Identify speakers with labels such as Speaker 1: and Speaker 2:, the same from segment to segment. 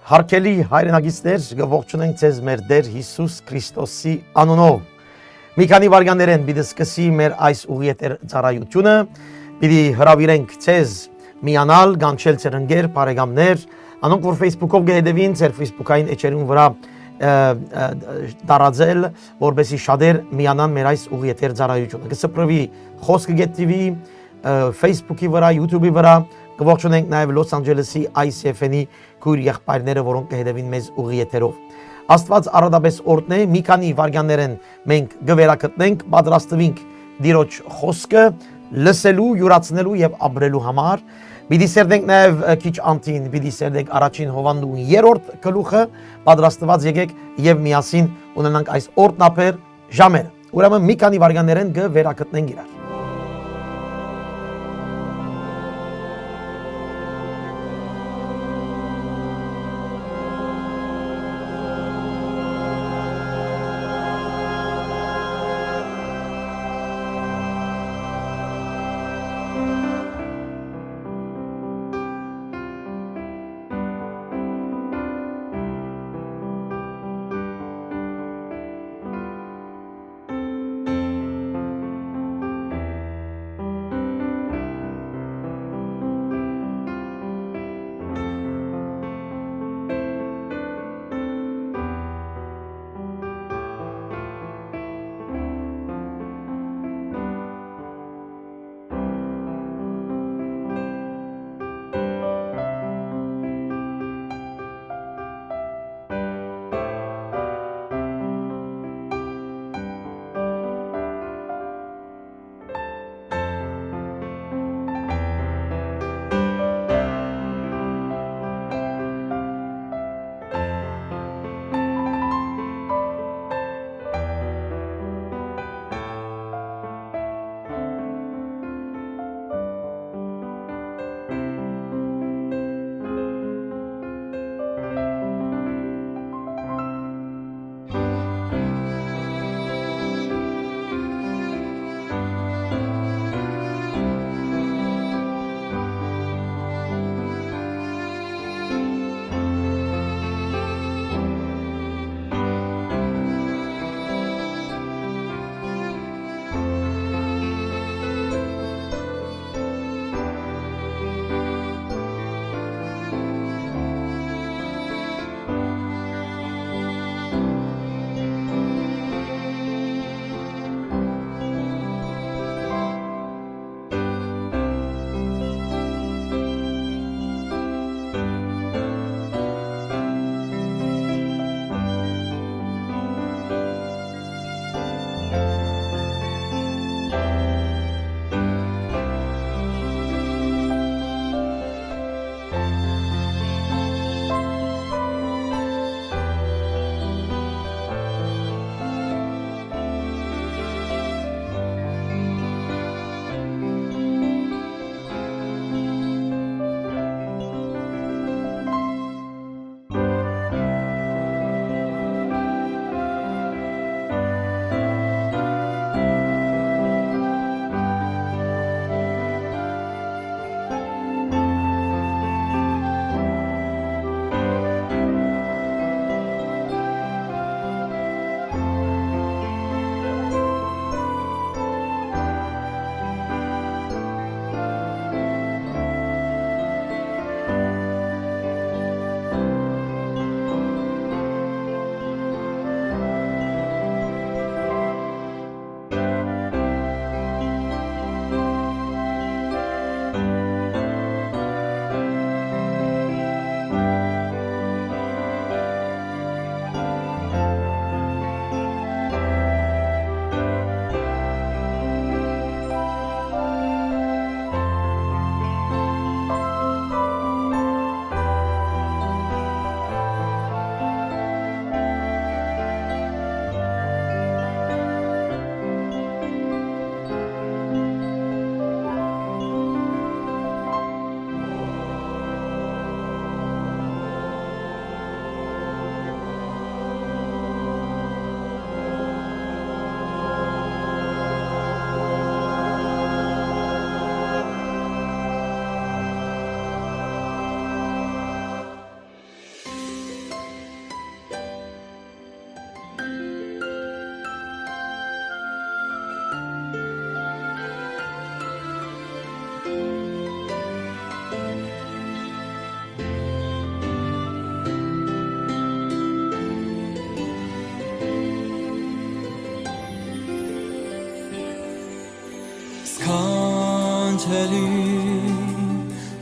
Speaker 1: Հարկելի հայրենագիստներ, գողջունենք ձեզ մեր Տեր Հիսուս Քրիստոսի անունով։ Մի քանի վայրկյաններեն պիտի սկսի մեր այս ուղիեթեր ծառայությունը, պիտի հրավիրենք ձեզ միանալ, գանչել ձեր ընկեր, բարեկամներ, անոնք որ Facebook-ով գհետևին, ձեր Facebook-ային էջերուն վրա տարածել, որպեսզի շատեր միանան մեր այս ուղիեթեր ծառայությունը։ Կսպրվի խոսքը գետիվի, Facebook-ի վրա, YouTube-ի վրա, կողջունենք նաև Լոս Անջելեսի ICF-ի քույր եղբայրները, որոնք կհետևին մեզ ուղիեթերով։ Աստված առատապես օրհնե, մի քանի վայրկյաններեն մենք կվերակտնենք, պատրաստվենք Տիրոջ խոսքը լսելու, յուրացնելու եւ ապրելու համար։ Պիտի սերդենք նաև քիչ անտին, պիտի սերդենք առաջին Հովհաննու 3-րդ գլուխը, պատրաստված եկեք եւ միասին ունենանք այս օրհնապեր ժամերը։ Ուրեմն մի քանի վայրկյաններեն կվերակտնենք իրար։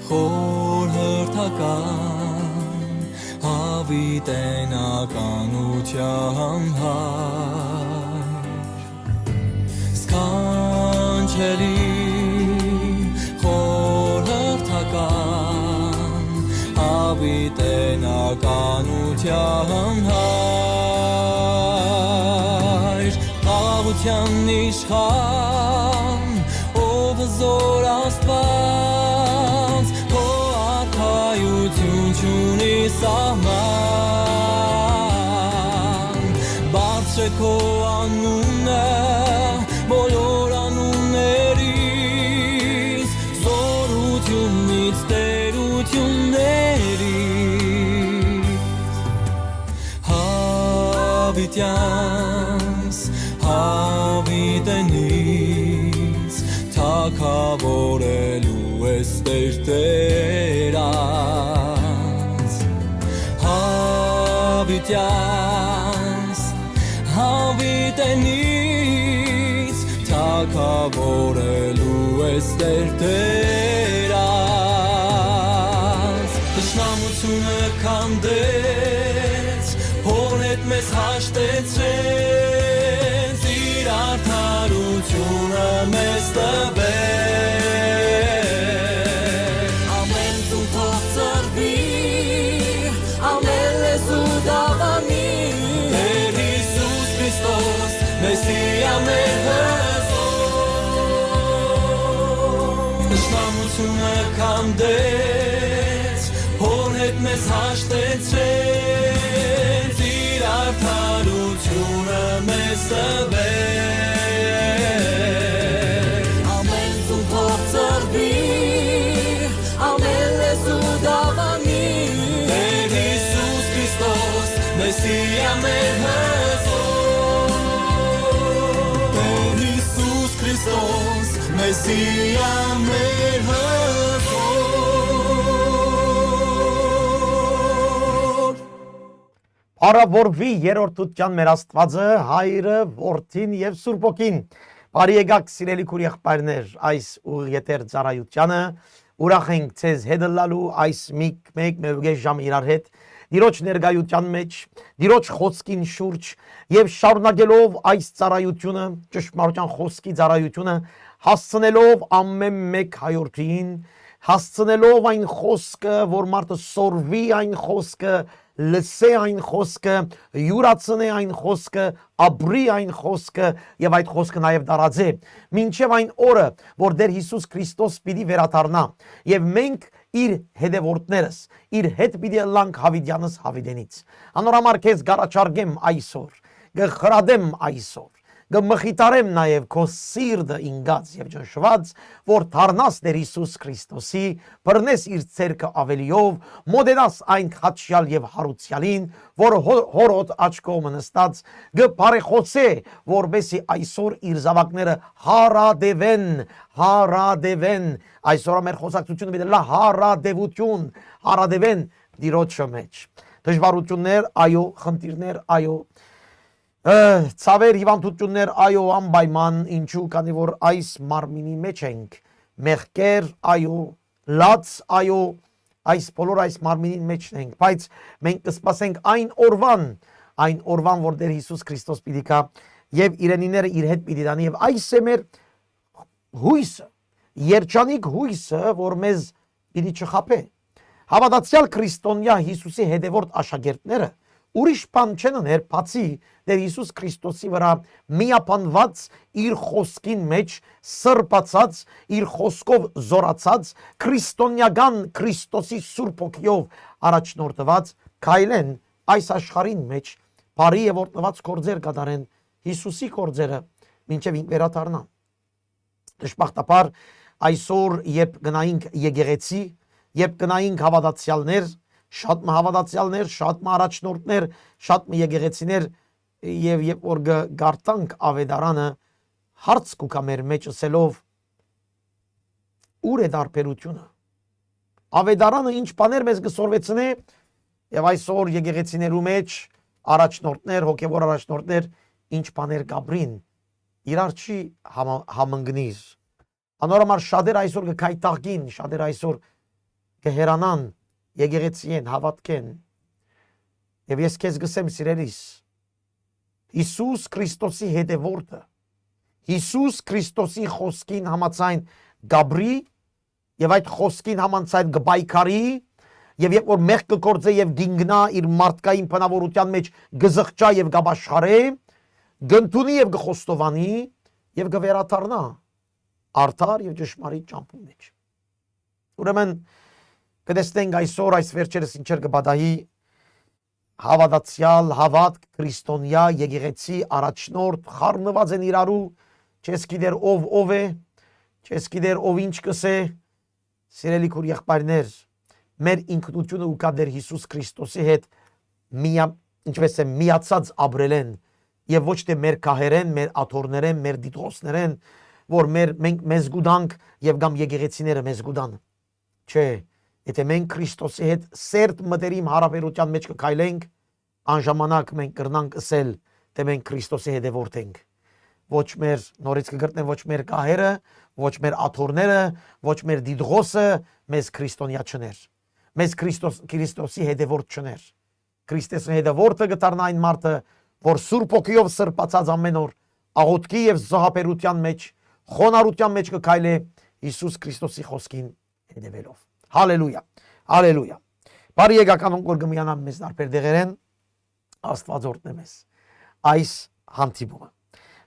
Speaker 2: խորհրդական հավիտենականության հայր սքանչելի խորհրդական հավիտենականության հայր խաղաղության իշխան ով զոր Աստված Չունի սահման բարձր քո անունը բոլոր անուններից զորությունից տերություններից հավիտյանս հավիտենից թագավորելու ես Տերտերած հավիտյանս հավիտենից թագավորելու ես Տերտերած Տշնամությունը քանդեց հոր հետ մեզ հաշտեցրեց իր արդարությունը մեզ տվեց ամեն ձուն թող ծրվի ամեն լեզու դավանի Տեր Հիսուս Քրիստոս Մեսիա մեր հզոր Տշնամությունը քանդեց հոր հետ մեզ հաշտեցրեց իր արդարությունը մեզ տվեց ամեն ձուն թող ծրվի ամեն լեզու դավանի Տեր Հիսուս Քրիստոս Մեսիա մեր հզոր Տեր Հիսուս Քրիստոս Մեսիա մեր հզոր
Speaker 1: Արավորվի երրորդության մեր Աստվածը, Հայրը, Որդին եւ Սուրբ Օգին։ Բարի եկաք սիրելի քույր եղբայրներ, այս ուղիղ ծառայությանը ուրախ ենք ցեզ հետ լալու այս մեկ ժամ իրար հետ Տիրոջ ներկայության մեջ, Տիրոջ խոսքին շուրջ եւ շարունակելով այս ծառայությունը, ճշմարտության խոսքի ծառայությունը, հասցնելով ամեն մեկ հայորդին, հասցնելով այն խոսքը, որ մարդը սորվի այն խոսքը, լսե այն խոսքը, յուրացնե այն խոսքը, ապրի այն խոսքը եւ այդ խոսքը նաեւ դարաձե մինչեւ այն օրը, որ Տեր Հիսուս Քրիստոս պիտի վերադառնա եւ մենք իր հետևորդներս, իր հետ պիտի լանք հավիտյանս հավիտենից։ Անորամար քեզ գարաչարգեմ այսօր, գխրադեմ այսօր, գմխիտարեմ նաև քո սիրտը ինգած եւ ճնշված, որ դառնաս Տեր Հիսուս Քրիստոսի, բռնես իր ցերկը ավելիով, մոդենաս այն խաչյալ եւ հարուցյալին, որ հորոտ աչքով նստած գբարեխոսե, որբեսի այսօր իր զավակները հարադևեն, այսօր մեր խոսակցությունը պետք է լա հարադևեն Տիրոջը մեջ։ Դժվարություններ, այո, խնդիրներ, այո, ցավեր հիվանդություններ այո անպայման ինչու քանի որ այս մարմինի մեջ ենք մեղքեր այո լաց այո այս բոլոր այս մարմինի մեջ ենք բայց մենք կսպասենք այն օրվան որ Տեր Հիսուս Քրիստոս պիտի գա եւ իրենիները իր հետ պիտի դանի եւ այս է մեր հույսը երջանիկ հույսը որ մեզ պիտի չխաբե հավատացյալ քրիստոնյա Հիսուսի հետևորդ աշակերտները ուրիշ բան չեն ուներ բացի Տեր Հիսուս Քրիստոսի վրա միապանված իր խոսքին մեջ սրբացած իր խոսքով զորացած քրիստոնյական Քրիստոսի Սուրբ Օգիով առաջնորդված քայլեն այս աշխարհին մեջ բարի եւ օրտնված գործեր կատարեն Հիսուսի գործերը մինչեւ ինք վերադառնա դժբախտաբար այսօր երբ գնայինք եկեղեցի երբ գնայինք հավատացյալներ շատ հավատացյալներ, շատ առաջնորդներ, շատ եկեղեցիներ եւ երբ որ գարտանք ավետարանը հարց կուկա մեր մեջ ասելով ուր է դարբերությունը ավետարանը ինչ բաներ մեզ կսորվեցնե եւ այսօր եկեղեցիներու մեջ առաջնորդներ, հոգեվոր առաջնորդներ ինչ բաներ կապրին իրար չի համընկնիր Անորոմար շատեր այսօր կքայտաղգին, շատեր այսօր կհերանան, եկեղեցին, հավատքեն։ Եվ ես քեզ գսեմ սիրելիս, Հիսուս Քրիստոսի հետևորդը, Հիսուս Քրիստոսի խոսքին համաձայն գաբրի եւ այդ խոսքին համաձայն գբայքարի եւ երբ որ մեղք կգործե եւ գինգնա իր մարդկային բնավորության մեջ գզղճա եւ գաբաշխարե, գնդունի եւ գխոստովանի եւ գվերաթարնա արդար եւ ճշմարիտ ճամփու մեջ։ Ուրեմն կտեսնենք այսօր այս վերջերս ինչեր կբադայի հավատացյալ, հավատք, քրիստոնյա, եկեղեցի, առաջնորդ, խառնված են իրարու, չես գիտեր ով է, չես գիտեր ով ինչ կսե, սիրելի քույր եղբայրներ, մեր ինքնությունը ու կա դեր Հիսուս Քրիստոսի հետ ինչպես է միացած ապրել են եւ ոչ թե մեր քահերեն, մեր աթոռներեն, մեր դիտողներեն, որ մենք մեզ գուդանք եւ կամ եկեղեցիները մեզ գուդան։ Չէ, եթե մենք Քրիստոսի հետ սերտ մտերիմ հարաբերության մեջ կքայլենք, անժամանակ մենք կրնանք ասել, թե մենք Քրիստոսի հետևորդ ենք։ Ոչ մեր նորից կգտնեն ոչ մեր կահերը, ոչ մեր աթոռները, ոչ մեր դիդղոսը մեզ քրիստոնյա չներ։ Մեզ Քրիստոսի հետևորդ չներ։ Քրիստոսի հետևորդը գտարնա այն մարդը, որ Սուրբ Օգիով սրբացած ամեն օր աղոթքի եւ զոհաբերության մեջ, խոնարհության մեջ կքայլե Հիսուս Քրիստոսի խոսքին հետևելով։ Հալելույա, հալելույա։ Բարի եկական որ գմյանամ մեզ դարբեր դեղերեն, Աստված օրհնե մեզ։ Այս հանդիպումը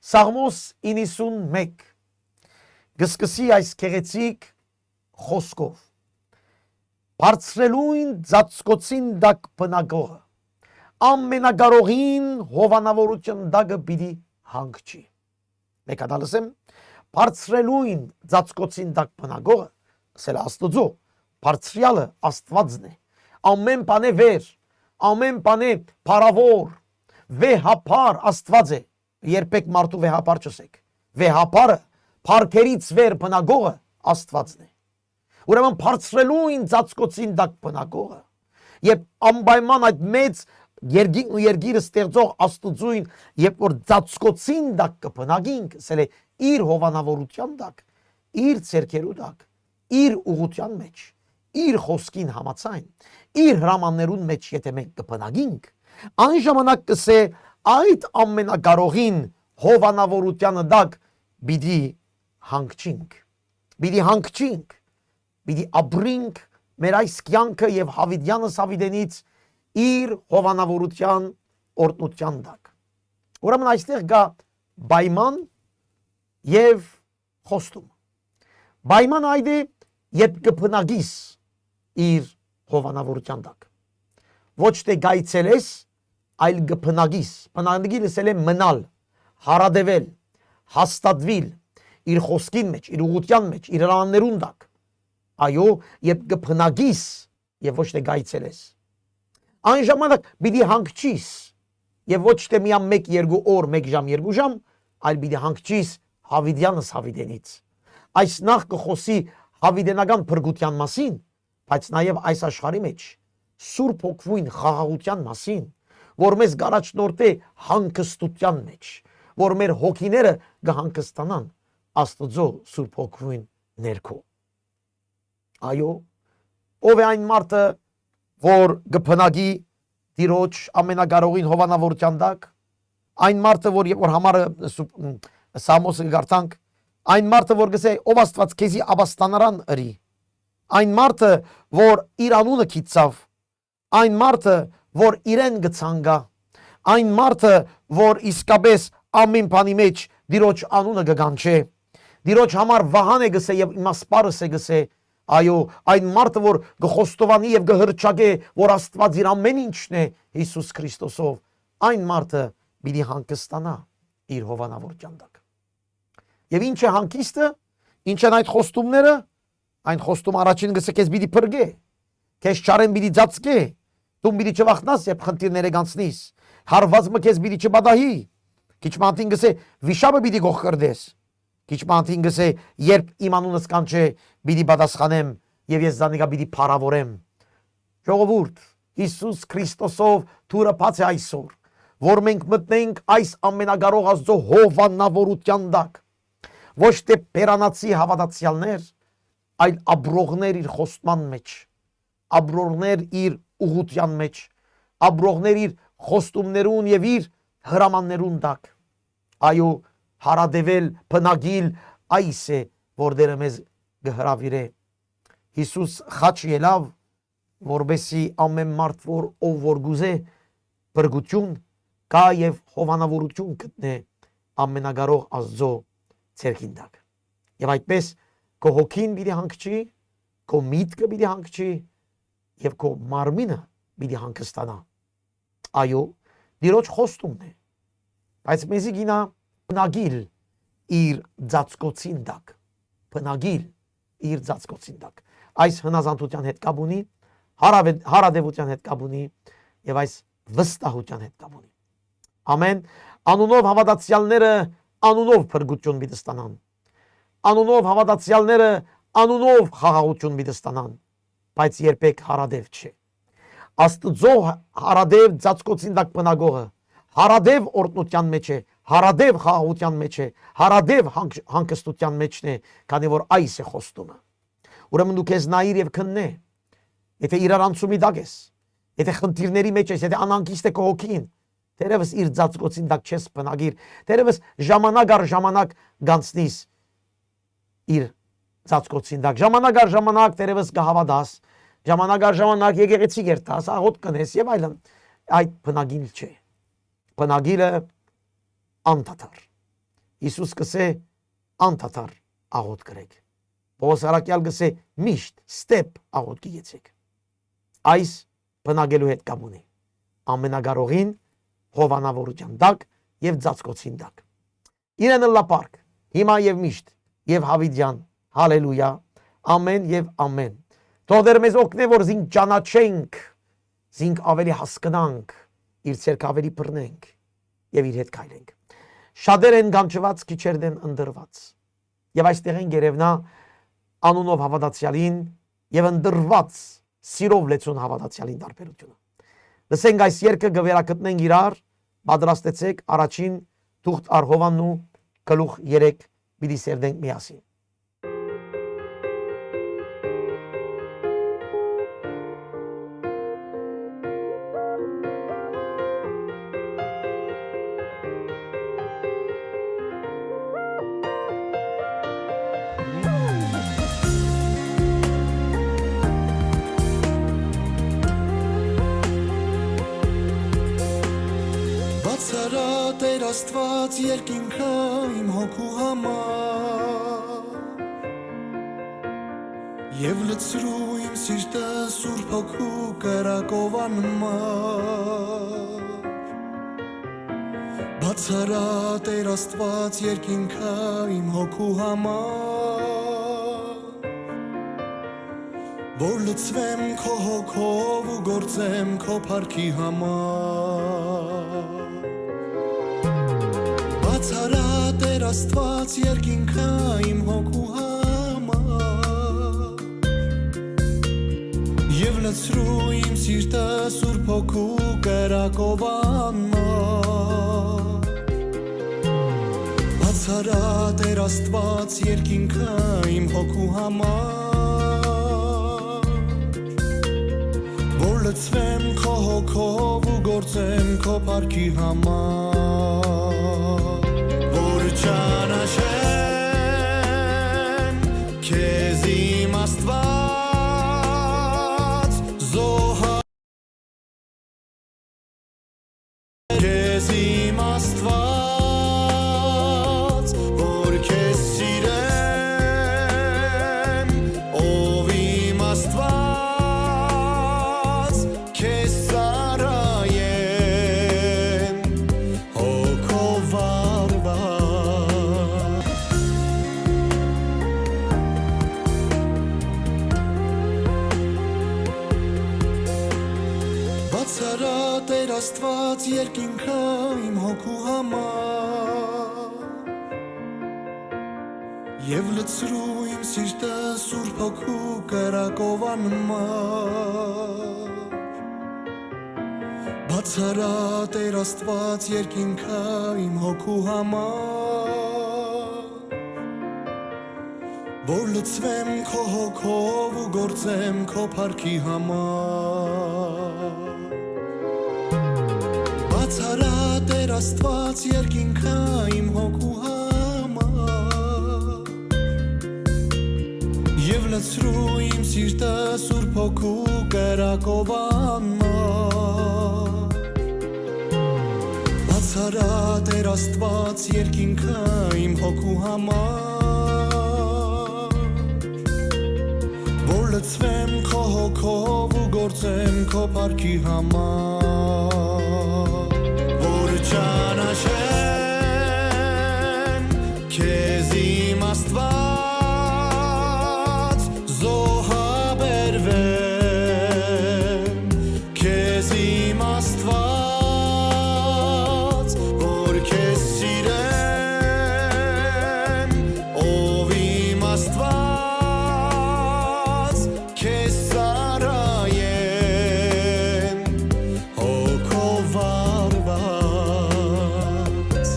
Speaker 1: Սաղմոս 91 գսկսի այս քեղեցիկ խոսքով։ Բարձրելույն ծածկոցին դակ բնագողը, ամենագարողին հովանավորություն դակը պիտի հանգչի։ Մեկ հատալսեմ, բարձրելույն ծածկոցին դակ բնագողը, սել Աստծո, բարձրյալը Աստվածն է, ամեն բան է վեր, ամեն բան է փարավոր, վեհապար Աստված է, երբեք մարդու վեհապար չսեք, վեհապարը, փարքերից վեր բնագողը Աստվածն է։ Ուրեմն բարձրելույն ծածկոցին դակ բնագողը, երբ անպայման այդ մեծ երկինքն ու երկիրը ստեղծող Աստծույն, երբ որ ծածկոցին դակ կբնագինք, ասել է իր հովանավորության դակ, իր ցերկերու դակ, իր ուղղության մեջ, իր խոսքին համաձայն, իր հրամաններուն մեջ եթե մենք կբնագինք, այն ժամանակ կսե այդ ամենագարողին հովանավորությանը դակ պիտի հանգչինք, պիտի ապրինք մեր այս կյանքը եւ հավիդյանս հավիդենից իր հովանավորության օրտնության դակ։ Ուրեմն այստեղ կա պայման եւ խոստում։ Պայման այդ է, երբ կբնագիս իր հովանավորության դակ։ Ոչ թե գայցելես, այլ կբնագիս։ Բնագի լսել է մնալ, հարադեվել, հաստատվել իր խոսքին մեջ, իր ուղղության մեջ, իր հրամաններուն դակ։ Այո, երբ կբնագիս եւ ոչ թե գայցելես։ Այն ժամանակ պիտի հանգչիս եւ ոչ թե միայն 1-2 օր, 1 ժամ, 2 ժամ, այլ պիտի հանգչիս հավիդյանս հավիդենից։ Այս նախ կխոսի հավիդենական փրկության մասին, բայց նաեւ այս աշխարհի մեջ Սուրբ Հոգվույն խաղաղության մասին, որ մեզ գարաչնորտե հանգստության մեջ, որ մեր հոգիները կհանգստանան Աստծո Սուրբ Հոգվույն ներքո։ Այո, ով է այն մարդը, որ կբնագի Տիրոջ ամենագարողին հովանավորության դակ, այն մարդը, որ երբ որ համարը Սամոսը գարտանք, այն մարդը, որ գսե ով Աստված քեզի աբաստանարան ըրի, այն մարդը, որ իր անունը քիծավ, այն մարդը, որ իրեն գցանգա, այն մարդը, որ իսկապես ամեն բանի մեջ Տիրոջ անունը կգանչե, Տիրոջ համար վահան է գսե եւ իմասպարս է գսե, այո, այն մարդը, որ գխոստովանի եւ գհրճագե, որ Աստված իր ամեն ինչն է Հիսուս Քրիստոսով, այն մարդը պիտի հանգստանա իր հովանավորության դակ։ Եվ ինչ է հանգիստը, ինչ են այդ խոստումները, այն խոստում առաջին գսե քեզ պիտի փրկե, քեզ չարեն պիտի ծածկե, դու պիտի չվախնաս, երբ խնդիրները գանցնիս, հարվածը քեզ պիտի չբադահի, քիչ մանտին գսե վիշապը պիտի գողքրդես, քիչ մանտին գսե երբ իմ անունս կանչե պիտի պատասխանեմ եւ ես զանիկա պիտի փառավորեմ։ Ժողովուրդ, Հիսուս Քրիստոսով թուրը բաց է այսօր, որ մենք մտնենք այս ամենագարող Աստծո հովանավորության դակ, ոչ թե պերանացի հավատացյալներ, այլ աբրողներ իր խոստման մեջ, աբրողներ իր ուղղության մեջ, աբրողներ իր խոստումներուն եւ իր հրամաններուն տակ։ Այո, հարադեվել, բնագիլ այս է, որ Տերը մեզ գհրավիրե։ Հիսուս խաչ ելավ, որբեսի ամեն մարդ ով որ գուզե բրգություն կա եւ հովանավորություն գտնե ամենագարող Աստծո ցերքին տակ։ Եվ այդպես քո հոգին պիտի հանգչի, քո միտքը պիտի հանգչի եւ քո մարմինը պիտի հանգստանա։ Այո, Տիրոջ խոստումն է, բայց մեզի գինա բնագիլ իր ծածկոցին տակ, բնագիլ իր ծածկոցին տակ։ Այս հնազանդության հետ կապ ունի, հարադեվության հետ կապ ունի եւ այս վստահության հետ կապ ունի։ Ամեն անունով հավատացյալները անունով փրկություն պիտի ստանան։ Անունով հավատացյալները անունով խաղաղություն պիտի ստանան, բայց երբեք հարադև չէ։ Աստծո հարադև ծածկոցին տակ բնագողը հարադև օրտնության մեջ է, հարադև խաղաղության մեջ է, հարադև հանգստության մեջն է, քանի որ այս է խոստումը։ Ուրեմն դու քեզ նայիր եւ քննե, եթե իրարանցումի տակ ես, եթե խնդիրների մեջ ես, եթե անհանգիստ է քո հոգին, դերևս իր ծածկոցին տակ չես բնագիր, դերևս ժամանակ առ ժամանակ գանցնիս իր ծածկոցին տակ, ժամանակ առ ժամանակ դերևս կհավատաս, ժամանակ առ ժամանակ եկեղեցի գերտաս, աղոտ կնես եւ այլն, այդ բնագիլ չէ։ Բնագիլը անդադար։ Հիսուս կսե անդադար աղոտ գրեք։ Պողոս առաքյալ գսե միշտ ստեպ աղոտ գիեցեք։ Այս բնագելու հետ կապ ունի ամենագարողին հովանավորության տակ եւ ծածկոցին տակ։ Իրեն լապարկ հիմա եւ միշտ եւ հավիդյան հալելույա ամեն եւ ամեն։ Թող դեր մեզ օգնե որ զինք ճանաչենք, զինք ավելի հասկանանք, իր ցերկ ավելի բռնենք եւ իր հետ քայլենք։ Շատեր են գանչված, քիչերն են ընդրված։ Եվ այստեղ են գերևնա անունով հավատացյալին եւ ընդրված սիրով լեցուն հավատացյալին տարբերությունը։ Լսենք այս երգը գվերակտնենք իրար, պատրաստեցեք առաջին թուղթ առ Հովանն ու գլուխ 3 պիտի սերդենք միասին։
Speaker 2: Տեր Աստված երկինքը իմ հոգու համար Եվ լցրու իմ սիրտը Սուրբ Հոգու կրակով անմար Բացարա Տեր Աստված երկինքը իմ հոգու համար Որ լցվեմ քո հոգով ու գործեմ քո փառքի համար Բացարա Տեր Աստված երկինքը իմ հոգու համար Եվ լցրու իմ սիրտը Սուրբ Հոգու կրակով անմար Բացարա Տեր Աստված երկինքը իմ հոգու համար Որ լցվեմ քո հոգով ու գործեմ քո փառքի համար Ճանաչեմ քեզ իմ Աստված զոհար քեզ իմ Աստված որ քեզ սիրեմ ով իմ Աստված քեզ ծառայեմ հոգով Բացարա Տեր Աստված երկինքը իմ հոգու համար Եվ լցրու իմ սիրտը Սուրբ Հոգու կրակով անմար Բացարա Տեր Աստված երկինքը իմ հոգու համար որ լցվեմ քո հոգով ու գործեմ քո փառքի համար Բացարա Տեր Աստված երկինքը իմ հոգու համար Եվ լցրու իմ սիրտը Սուրբ Հոգու կրակով անմար Բացարա Տեր Աստված երկինքը իմ հոգու համար Որ լցվեմ քո հոգով ու գործեմ քո փառքի համար Որ ճանաչեմ քեզ իմ Աստված զոհաբերվեմ քեզ իմ Աստված որ քեզ սիրեմ ով իմ Աստված քեզ սարայեմ հոգով վարված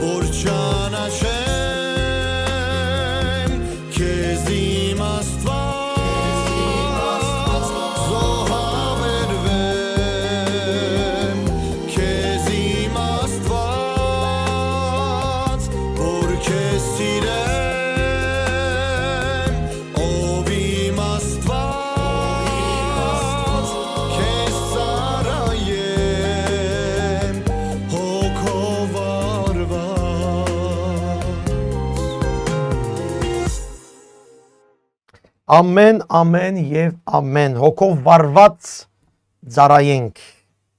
Speaker 2: Որ ճանաչեմ քեզ իմ Աստված զոհաբերվեմ քեզ իմ Աստված որ քեզ սիրեմ ով իմ Աստված քեզ սարայեմ հոգով վարված
Speaker 1: Ամեն, ամեն եւ ամեն հոգով վարված ծառայենք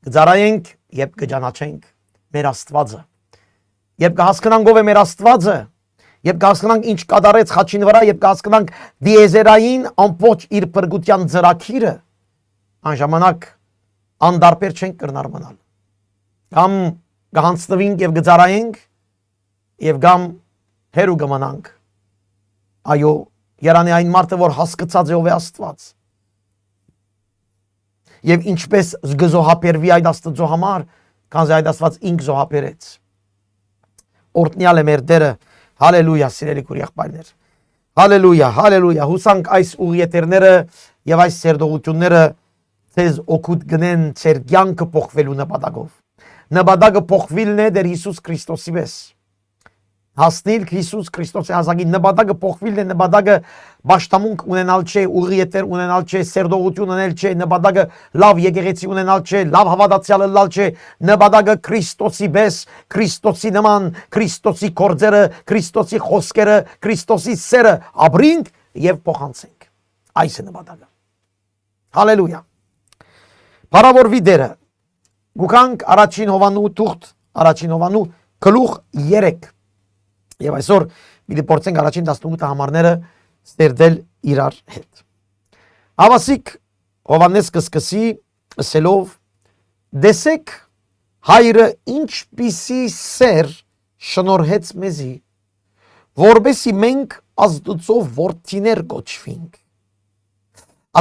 Speaker 1: կծառայենք եւ կճանաչենք մեր Աստվածը եւ կհասկանանք ով է մեր Աստվածը եւ կհասկանանք ինչ կատարեց խաչին վրա եւ կհասկանանք դիեզերային ամբողջ իր փրկության ծրագիրը անժամանակ անդարբեր չենք կրնար մնալ կամ կհանձնվենք եւ կծառայենք եւ կամ հերու կմնանք այո Երանի այն մարդը, որ հասկացած է ով է Աստված եւ ինչպես զգզոհապերվի այդ Աստծո համար, քանզի այդ Աստված ինք զոհապերեց։ Օրհնյալ է մեր Տերը, հալելույա, սիրելի քույր եղբայրներ։ Հալելույա, հալելույա, հուսանք այս ուղիեթերները եւ այս սերտողությունները ցեզ օգուտ գնեն ցեր կյանքը փոխվելու նպատակով։ Նպատակը փոխվելն է Տեր Հիսուս Քրիստոսի պես։ Հասնել Հիսուս Քրիստոսի ազգի նպատակը փոխվելն է նպատակը ճաշտամունք ունենալ չէ, ուղիեթեր ունենալ չէ, սերտողություն ունենալ չէ, նպատակը լավ եկեղեցի ունենալ չէ, լավ հավատացյալ լինել չէ, նպատակը Քրիստոսի պես, Քրիստոսի նման, Քրիստոսի գործերը, Քրիստոսի խոսքերը, Քրիստոսի սերը ապրենք եւ փոխանցենք։ Այս է նպատակը։ Հալելույա։ Բարավորվի Տերը։ Գուքանք առաջին Հովանու թուղթ, առաջին Հովանու գլուխ 3 Եվ այսօր մի փորձենք առաջին 18 համարները ստերդել իրար հետ։ Ավասիկ Հովանես կսկսի ասելով դեսեք հայրը ինչպիսի սեր շնորհեց մեզի, որբեսի մենք ազդուծով որդիներ կոչվենք։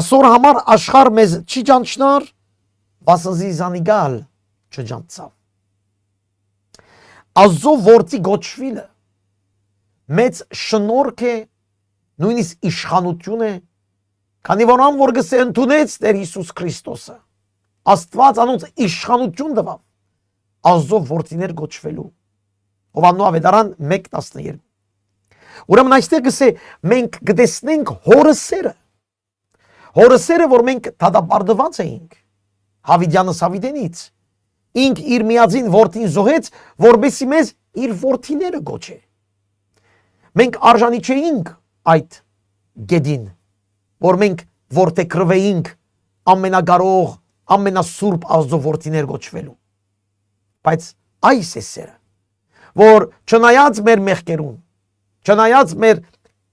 Speaker 1: Ասոր համար աշխարհ մեզ չի ճանչնար, վասնզի զանիգալ չճանցավ։ Ազո որդի գոչվելը մեծ շնորհք է, նույնիսկ իշխանություն է, քանի որ ան որ գսե ընդունեց Տեր Հիսուս Քրիստոսը, Աստված անոնց իշխանություն տվավ, ազո որդիներ գոչվելու։ Հովաննու ավետարան 1:12 Ուրեմն այստեղ գսե մենք կտեսնենք հորը սերը, որ մենք դատապարտված էինք, Հավիդյանը Սավիդենից, ինք իր միածին որդին զոհեց, որբեսի մեզ իր որդիները գոչե։ Մենք արժանի չէինք այդ գեդին, որ մենք որդեքրվեինք ամենագարող, ամենասուրբ Աստծո որդիներ գոչվելու։ Բայց այս է սերը, որ չնայած մեր մեղքերուն, չնայած մեր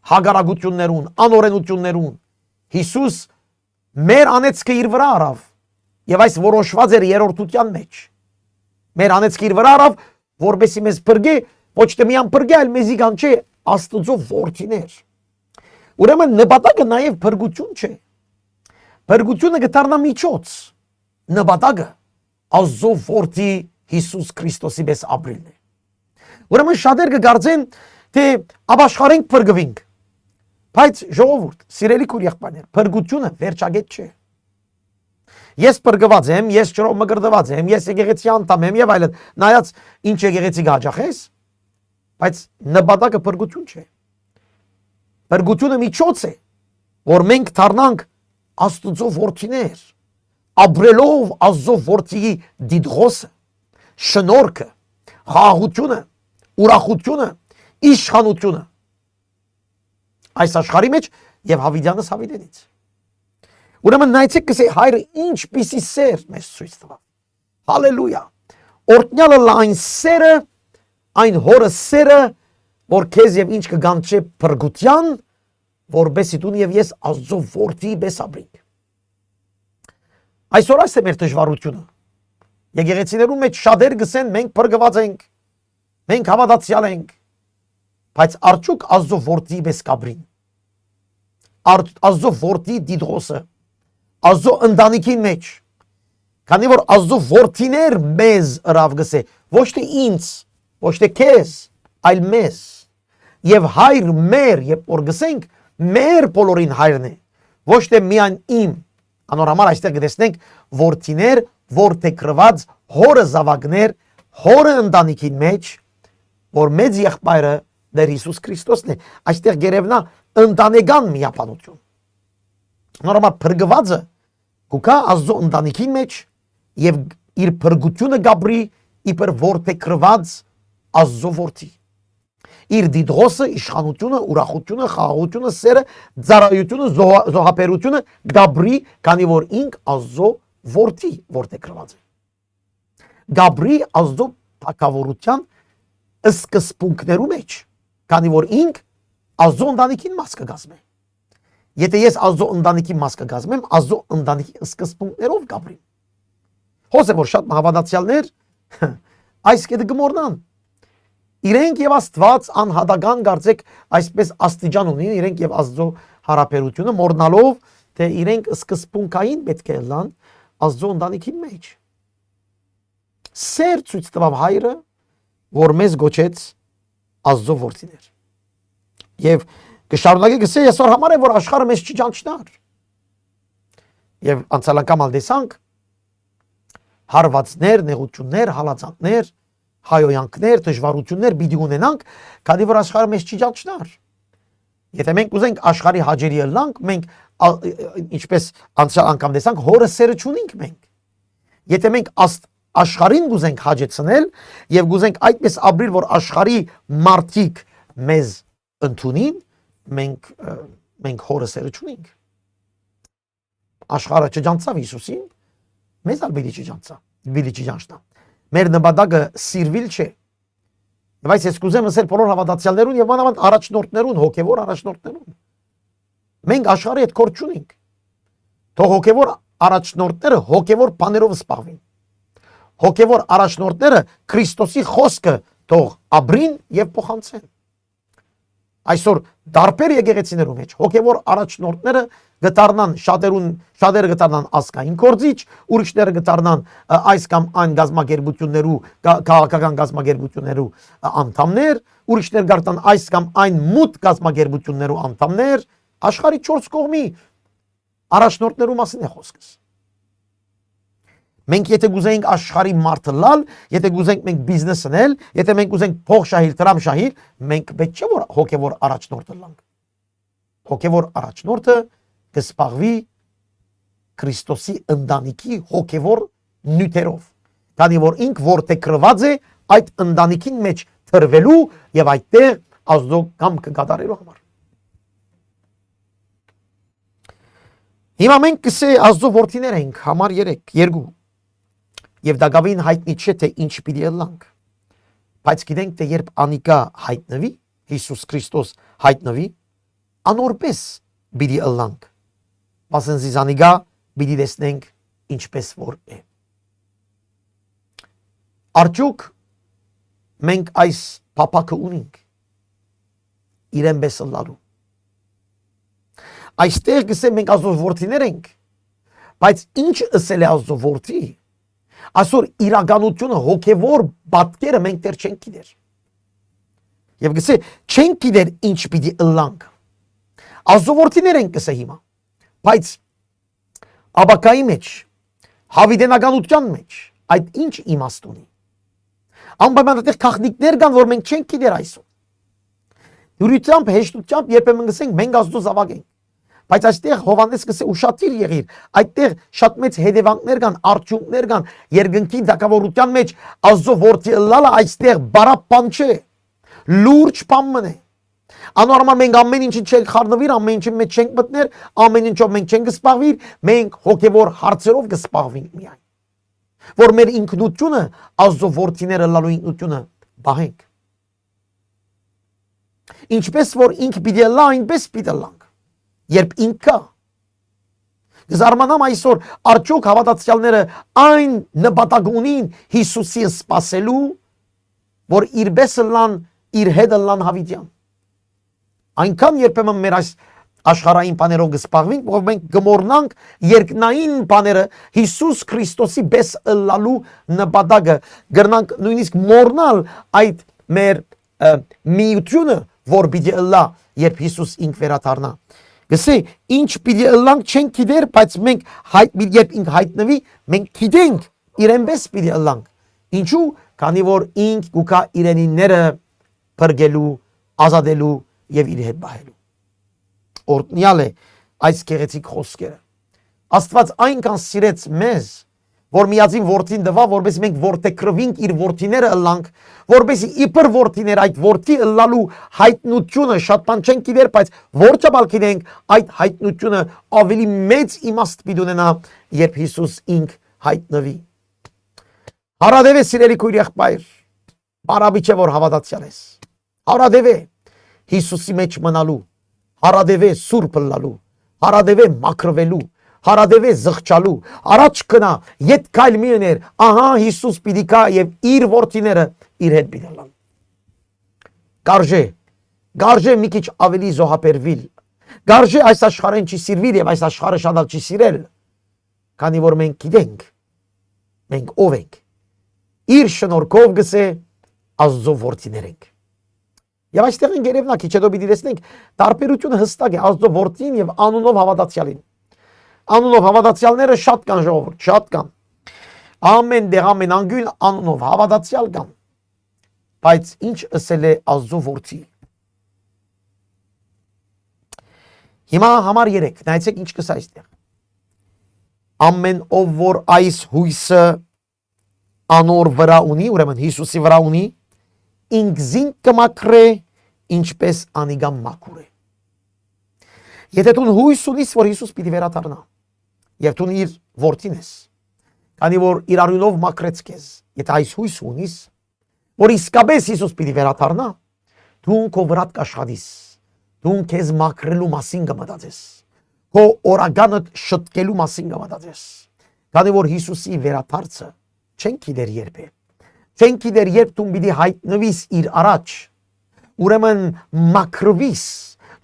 Speaker 1: հագարագություններուն, անօրենություններուն Հիսուս մեր անեծքը իր վրա արավ եւ այս որոշված էր երրորդության մեջ։ Մեր անեծքը իր վրա արավ, որբեսի մեզ բրգե, ոչ թե միան բրգե, այլ մեզի կանչե Աստծո որդիներ։ Ուրեմն նպատակը նաև բրգություն չէ։ Բրգությունը կդառնա միջոց։ Նպատակը Աստծո որդի Հիսուս Քրիստոսի պես ապրելն է։ Ուրեմն շատեր կգարձեն, թե ապաշխարենք բրգվենք։ Բայց ժողովուրդ, սիրելի քույր եղբայրներ, բրգությունը վերջագետ չէ։ Ես բրգված եմ, ես ջրով մկրտված եմ, ես եկեղեցի անդամ եմ եւ այլն։ Նայած ինչ եկեղեցի գաճախես, բայց նպատակը բրգություն չէ։ Բրգությունը միջոց է, որ մենք դառնանք Աստծո որդիներ, ապրելով Աստծո որդիի դիդղոսը, շնորհքը, խաղաղությունը, ուրախությունը, իշխանությունը այս աշխարհի մեջ եւ Հավիդյանս Հավիդենից։ Ուրեմն նայեցեք կսե հայրը ինչպիսի սեր մեզ ցույց տվավ։ Հալելույա։ Օրտնյալը լայն սերը, այն հորը սերը, որ քեզ եւ ինչ կգանչե բրգության, որբեսի դու եւ ես Աստծո որդի պես ապրենք։ Այսօր այս է մեր դժվարությունը։ Եկեղեցիներում մեջ շատեր գսեն մենք բրգված ենք, մենք հավատացյալ ենք, բայց արդյոք Աստծո որդի պես կապրին։ Աստծո որդի դիդղոսը, Աստծո ընտանիքին մեջ, քանի որ Աստծո որդիներ մեզ հրավ գսե, ոչ թե ինձ, ոչ թե քեզ, այլ մեզ։ Եվ հայր մեր, երբ որ գսենք, մեր բոլորին հայրն է, ոչ թե միայն իմ։ Անորամար այստեղ կտեսնենք որդիներ, որդեգրված հորը զավակներ, հորը ընտանիքին մեջ, որ մեծ եղբայրը Դեր Հիսուս Քրիստոսն է, այստեղ գերևնա ընտանեկան միապանություն։ Նորմալ բրգվածը կուքա Աստծո ընտանիքի մեջ եւ իր բրգությունը գաբրի իբր որդեգրված Աստծո որդի։ Իր դիդղոսը, իշխանությունը, ուրախությունը, խաղաղությունը, սերը, ծառայությունը, զոհաբերությունը գաբրի, քանի որ ինք Աստծո որդի որդեգրված է։ Գաբրի Աստծո թագավորության սկզբունքներու մեջ, քանի որ ինք Աստծո ընտանիքին մաս կգազմե։ Եթե ես Աստծո ընտանիքի մաս կգազմեմ, Աստծո ընտանիքի սկզբունքներով գաբրիմ։ Հոս է որ շատ հավատացյալներ այս կետը գմորնան։ Իրենք եւ Աստված անհատական կարծեք այսպես աստիճան ունին, իրենք եւ Աստծո հարաբերությունը մոռնալով, թե իրենք սկզբունքային պետք է լան Աստծո ընտանիքին մեջ։ Սեր ցույց տվավ հայրը, որ մեզ գոչեց Աստծո որդիներ։ Եվ կշարունակի գսե այսօր համար է որ աշխարհը մեզ չի ճանչնար։ Եվ անցալական ալդեսանք հարվածներ, նեղություններ, հալածանքներ, հայոյանքներ, դժվարություններ պիտի ունենանք, քանի որ աշխարհը մեզ չի ճանչնար։ Եթե մենք ուզենք աշխարհի հաջերի ելնանք, մենք ինչպես անցյալ անգամ տեսանք, հորը սերը չունենք մենք։ Եթե մենք աշխարհին գուզենք հաջեցնել եւ գուզենք այդպես ապրել, որ աշխարհի մարդիկ մեզ ընդունին, մենք հորը սերը չունենք։ Աշխարհը չջանցավ Հիսուսին, մեզ ալ բիլի չջանցա, բիլի չջանչնա։ Մեր նպատակը սիրվել չէ։ Եվ այս ես կուզեմ ասել բոլոր հավատացյալներուն եւ մանավանդ առաջնորդներուն, հոգեվոր առաջնորդներուն։ Մենք աշխարհի հետ կոր չունենք։ Թող հոգեվոր առաջնորդները հոգեվոր բաներով զբաղվին։ Հոգեվոր առաջնորդները Քրիստոսի խոսքը թող ապրին եւ փոխանցեն։ Այսօր դարբեր եկեղեցիներում մեջ հոգեվոր առաջնորդները գտարնան շատերը գտարնան ասկային կորձիչ, ուրիշները գտարնան այս կամ այն գազագերբություններու, քաղաքական գազագերբություններու անդամներ, ուրիշները գտարնան այս կամ այն մութ գազագերբություններու անդամներ, աշխարհի 4 կողմի առաջնորդներու մասին է խոսքս։ Մենք եթե գուզենք աշխարհի մարդը լալ, եթե գուզենք մենք բիզնես անել, եթե մենք գուզենք փող շահիլ, տրամ շահիլ, մենք պետք չէ որ հոգեվոր առաջնորդը լանք։ Հոգեվոր առաջնորդը կսպաղվի Քրիստոսի ընտանիքի հոգեվոր նյութերով, քանի որ ինք որդեգրված է այդ ընտանիքին մեջ թրվելու եւ այդտեղ Աստծո կամքը կատարելու համար։ Հիմա մենք կսե Աստծո որդիներ ենք, համար 2 Եվ դակավին հայտնի չէ թե ինչ պիտի ելանք, բայց գիտենք թե երբ անիկա հայտնվի, Հիսուս Քրիստոս հայտնվի, անորպես բիդի ըլլանք, ասեն զանիգա բիդի տեսնենք ինչպես որ է։ Արդյոք մենք այս փափակը ունենք իրեն պես ըլլալու։ Այստեղ գսե մենք Աստծո որդիներ ենք, բայց ինչ ըսել է Աստծո որդի, այսօր իրականությունը հոգևոր պատկերը մենք դեռ չենք գիտեր։ Եվ գսե չենք գիտեր ինչ պիտի ըլլանք։ Աստծո որդիներ ենք գսե հիմա, բայց աբակայի մեջ, հավիտենականության մեջ այդ ինչ իմաստ ունի։ Անպայման այդտեղ քաղաքներ կան, որ մենք չենք գիտեր այսօր։ Դուրությամբ, հեշտությամբ երբեմն գսենք մենք Աստծո զավակ ենք։ Բայց այստեղ Հովհաննես գսե ուշադիր եղիր, այդտեղ շատ մեծ հետևանքներ կան, արդյունքներ կան, երկնքի դակավորության մեջ Աստծո որդի ըլլալը այստեղ բարապան չէ, լուրջ բան մնե։ Անորմալ մենք ամեն ինչի չենք խառնվիր, ամեն ինչի մեջ չենք մտներ, ամեն ինչով մենք չենք կսպաղվիր, մենք հոգևոր հարցերով կսպաղվենք միայն։ Որ մեր ինքնությունը Աստծո որդիներ ըլլալու ինքնությունը բահենք։ Ինչպես որ ինք պիտի ըլլա, այնպես պիտի ըլլանք։ Երբ ինքը զարմանամ այսօր արդյոք հավատացյալները այն նպատակ ունին Հիսուսին սպասելու, որ իր պես ըլլան, իր հետ ըլլան հավիտյան։ Այնքան երբեմն մեր այս աշխարհային բաներով կսպաղվենք, որ մենք գմորնանք երկնային բաները Հիսուս Քրիստոսի պես ըլլալու նպատակը, գրնանք նույնիսկ մոռնալ այդ մեր միությունը, որ պիտի ըլլա, երբ Հիսուս ինք վերադառնա։ Գսե ինչ պիտի ըլլանք չենք գիտեր, բայց մենք երբ ինք հայտնվի, մենք գիտենք իրեն պես պիտի ըլլանք։ Ինչու՞, քանի որ ինք գուկա իրենիները բրգելու, ազատելու եւ իր հետ բահելու։ Օրտնյալ է այս գեղեցիկ խոսքերը։ Աստված այնքան սիրեց մեզ, որ միածին որդին տվա, որպես մենք որդեքրվենք իր որդիները ըլլանք, որպեսզի իբր որդիներ այդ որդի ըլլալու հայտնությունը շատ բան չենք գիտեր, բայց որչաբալ գիտենք այդ հայտնությունը ավելի մեծ իմաստ պիտի ունենա, երբ Հիսուս ինք հայտնվի։ Հարադև է սիրելի քույր եղբայր, բարաբի չէ որ հավատացյալ ես։ Հարադև է Հիսուսի մեջ մնալու, հարադև է սուրբ ըլլալու, հարադև է մաքրվելու, հարադև է զղջալու, առաջ կնա, ետ կայլ մի ուներ, ահա Հիսուս պիտի կա եւ իր որդիները իր հետ պիտի ըլլան։ Գարժե մի քիչ ավելի զոհաբերվիլ, գարժե այս աշխարհեն չի սիրվիլ եւ այս աշխարհը շատ չի սիրել, քանի որ մենք գիտենք, մենք ով ենք, իր շնորհքով գսե Աստծո որդիներ ենք։ Եվ այստեղ են գերևնա քիչ հետո պիտի տեսնենք տարբերությունը հստակ է Աստծո որդին եւ անունով հավատացյալին։ Անունով հավատացյալները շատ կան ժողովուրդ, շատ կան։ Ամեն դեղ ամեն անգույն անունով հավատացյալ կան։ Բայց ինչ ըսել է Աստծո որդի։ Հիմա համար 3, նայեցեք ինչ կսա այստեղ։ Ամեն ով որ այս հույսը անոր վրա ունի, ուրեմն Հիսուսի վրա ունի, ինքզին կմաքրե, ինչպես անիգամ մաքուր է։ Եթե դու հույս ունիս, որ Հիսուս պիտի վերադառնա, եւ դու իր որդին ես, քանի որ իր արյունով մաքրեց քեզ, եթե այս հույս ունիս, որ իսկապես Հիսուս պիտի վերադառնա, դու քո վրա կաշխատես, դու քեզ մաքրելու մասին կմտածես, քո օրագանդ շտկելու մասին կմտածես, քանի որ Հիսուսի վերադարձը չեն գիտեր երբ է։ Չենք գիտեր երբ դու պիտի հայտնվիս իր առաջ, ուրեմն մաքրվիս,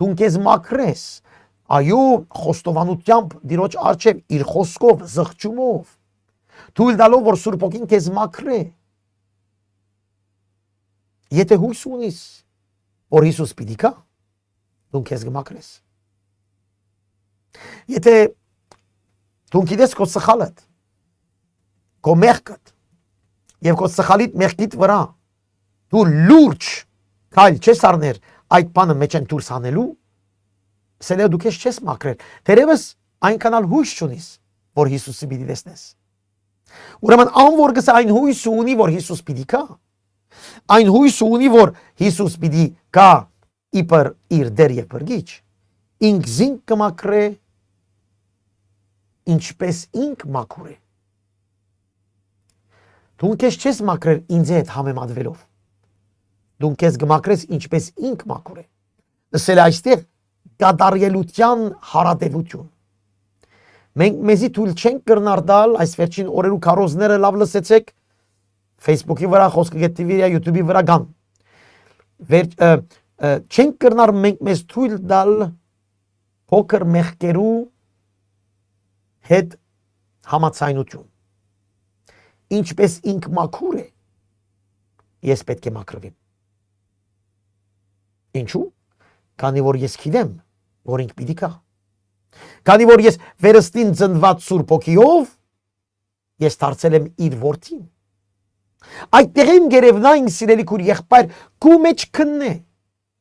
Speaker 1: դու քեզ մաքրես, այո, խոստովանությամբ Տիրոջ առջև իր խոսքով, զղջումով, թույլ տալով որ Սուրբ Հոգին քեզ մաքրե։ Եթե հույս ունիս, որ Հիսուս պիտի գա, դու քեզ կմաքրես։ Եթե դու գիտես քո սխալդ, քո մեղքդ, եւ քո սխալիտ մեղքիդ վրա դու լուրջ քայլ չես առներ այդ բանը մեջ են դուրս անելու, սելե դու քեզ չես մաքրել, դերևս այնքանալ հույս չունիս, որ Հիսուսի պիտի տեսնես։ Ուրեմն անոր գսե այն հույս ունի, որ Հիսուս պիտի գա, այն հույս ունի, որ Հիսուս պիտի գա իբր իր դեր եւ բրգիչ, ինքզին կմաքրե, ինչպես ինք մաքուր է։ Դու քեզ չես մաքրել ինձ հետ համեմատվելով։ Դու քեզ կմաքրես ինչպես ինք մաքուր է։ Ասել այստեղ կատարելության հարատևություն։ Մենք մեզի թույլ չենք կրնար դալ, այս վերջին օրերու քարոզները լավ լսեցեք, Facebook-ի վրա, Խոսքը.TV վրա, YouTube-ի վրա կան։ Չենք կրնար մենք մեզ թույլ դալ փոքր մեղքերու հետ համացայնություն։ Ինչպես ինք մաքուր է, ես պետք է մաքրվեմ։ Ինչու՞։ Քանի որ ես գիտեմ, որ ինք պիտի կա։ Քանի որ ես վերստին ծնված Սուրբ Հոգիով, ես դարձել եմ իր որդին։ Այդտեղին գերևնային սիրելի քուր եղբայր, քու մեջ քննե։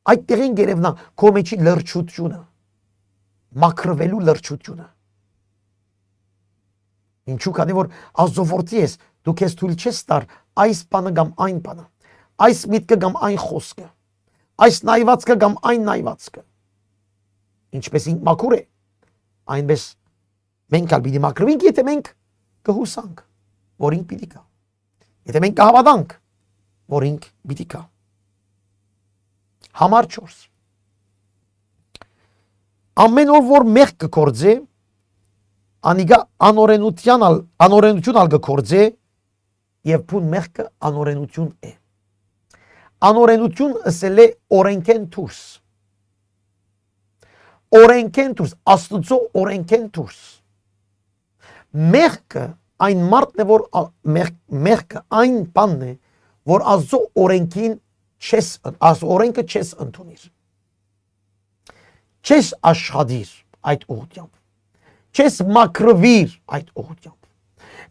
Speaker 1: Այդտեղին գերևնա քո մեջի լրջությունը, մաքրվելու լրջությունը։ Ինչու՞, քանի որ Աստծո որդի ես, դու քեզ թույլ չես տար այս բանը կամ այն բանը, այս միտքը կամ այն խոսքը, այս նայվածքը կամ այն նայվածքը։ Ինչպես ինք մաքուր է, այնպես մենք ալ պիտի մաքրվենք, եթե մենք կհուսանք, որ ինք պիտի կա։ Եթե մենք կհավատանք, որ ինք պիտի կա։ Համար 4. Ամեն օր որ մեղք կկործե, անիգա անօրենություն ալ կկործե, եւ փուն մեղքը անօրենություն է։ Անօրենություն ըսել է օրենքեն դուրս։ Օրենքեն դուրս, Աստծո օրենքեն դուրս։ Մեղքը այն մարդն է, որ մեղքը այն բանն է, որ Աստծո օրենքին օրենքը չես ընդունիր։ Չես աշխատիր այդ ուղղությամբ։ Չես մաքրվիր այդ ուղղությամբ։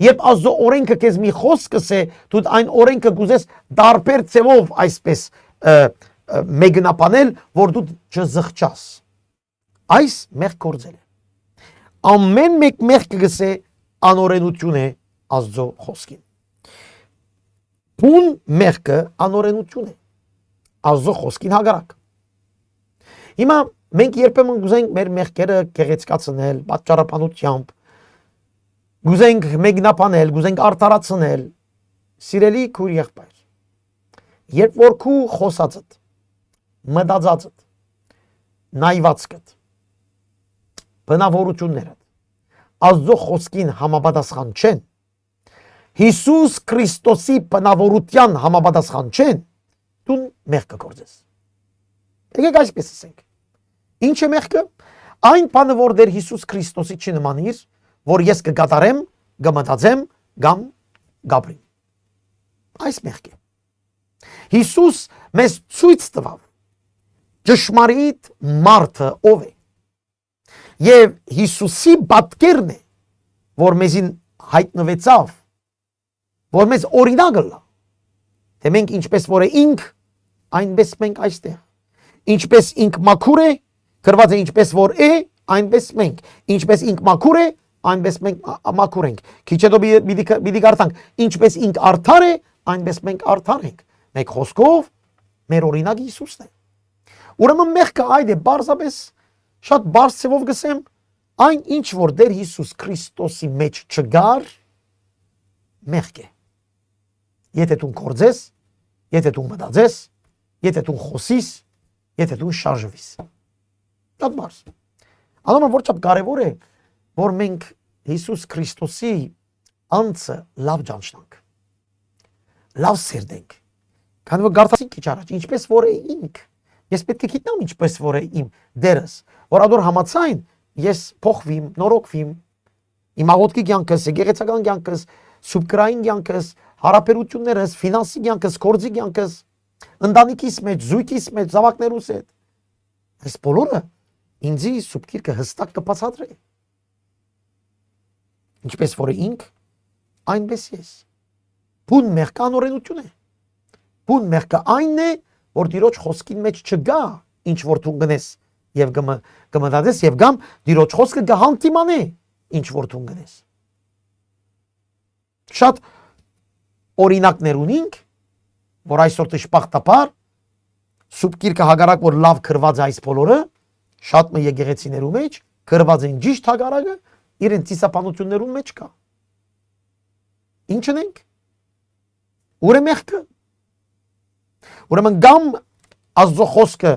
Speaker 1: Երբ Աստծո օրենքը քեզ մի խոսքս է, դու այն օրենքը կուզես դարբեր ձևով այսպես մեկնաբանել, որ դու չզղջաս։ Այս մեղք գործել է։ Ամեն մեկ մեղքը գսե անօրենություն է Աստծո խոսքին։ Բուն մեղքը անօրենություն է Աստծո խոսքին հակառակ։ Հիմա մենք երբեմն գուզենք մեր մեղքերը գեղեցկացնել, պատճառաբանությամբ, գուզենք մեկնաբանել, գուզենք արդարացնել։ Սիրելի քույր եղբայր, երբ որ քու խոսածդ, մտածածդ, նայվածքդ, բնավորություններդ Աստծո խոսքին համապատասխան չեն, Հիսուս Քրիստոսի բնավորության համապատասխան չեն, դու մեղք կգործես։ Եկեք այսպես ասենք։ Ինչ է մեղքը։ Այն բանը, որ դեր Հիսուս Քրիստոսի չնմանիր, որ ես կկատարեմ, կմտածեմ, կամ գաբրիմ։ Այս մեղք է։ Հիսուս մեզ ցույց տվավ ճշմարիտ մարդը ով է։ Եվ Հիսուսի պատկերն է, որ մեզին հայտնվեցավ, որ մեզ օրինակ լա։ Թե մենք ինչպես որ է ինք, այնպես մենք այստեղ։ Ինչպես ինք մաքուր է, գրված է ինչպես որ է, այնպես մենք։ Ինչպես ինք մաքուր է, այնպես մենք մաքուր ենք։ Քիչ հետո պիտի կարդանք, ինչպես ինք արդար է, այնպես մենք արդար ենք։ Մեկ խոսքով մեր օրինակը Հիսուսն է։ Ուրեմն մեղքը այդ է, բարձրապես շատ բարձ ցևով գսեմ, այն ինչ որ դեր Հիսուս Քրիստոսի մեջ չգար, մեղք է։ Եթե դու կործես, եթե դու մտածես, եթե դու խոսիս, եթե դու շարժվիս։ Շատ բարձ։ Անոնը որչափ կարևոր է, որ մենք Հիսուս Քրիստոսի անձը լավ ճանչնանք, լավ սերդենք։ Քանի որ գարտացինք քիչ առաջ, ինչպես որ է ինք, ես պետք է գիտնամ ինչպես որ է իմ դերս, որ ադոր համացայն ես փոխվիմ, նորոգվիմ, իմ աղոթքի կյանքս, եկեղեցական կյանքս, սուբկրային կյանքս, հարաբերություններս, ֆինանսի կյանքս, գործի կյանքս, ընտանիքիս մեջ, զույգիս մեջ, զավակներուս հետ։ Այս բոլորը ինձի սուրբ գիրքը հստակ կբացատրի։ Ինչպես որ ինք, այնպես ես։ Բուն մեղքը անօրենություն է։ Բուն մեղքը այն է, որ Տիրոջ խոսքին մեջ չգա, ինչ որ դու գնես եւ կմտածես եւ գամ Տիրոջ խոսքը կհանդիմանե, ինչ որ դու գնես։ Շատ օրինակներ ունենք, որ այսօր դժբախտաբար սուրբ գիրքը հագարակ որ լավ գրված է այս բոլորը, շատ մը եկեղեցիներու մեջ գրված են ճիշտ հագարակը, իրեն ծիսապանություններուն մեջ կա։ Ինչն ենք։ Ուր է մեղքը։ Ուրեմն գամ Աստծո խոսքը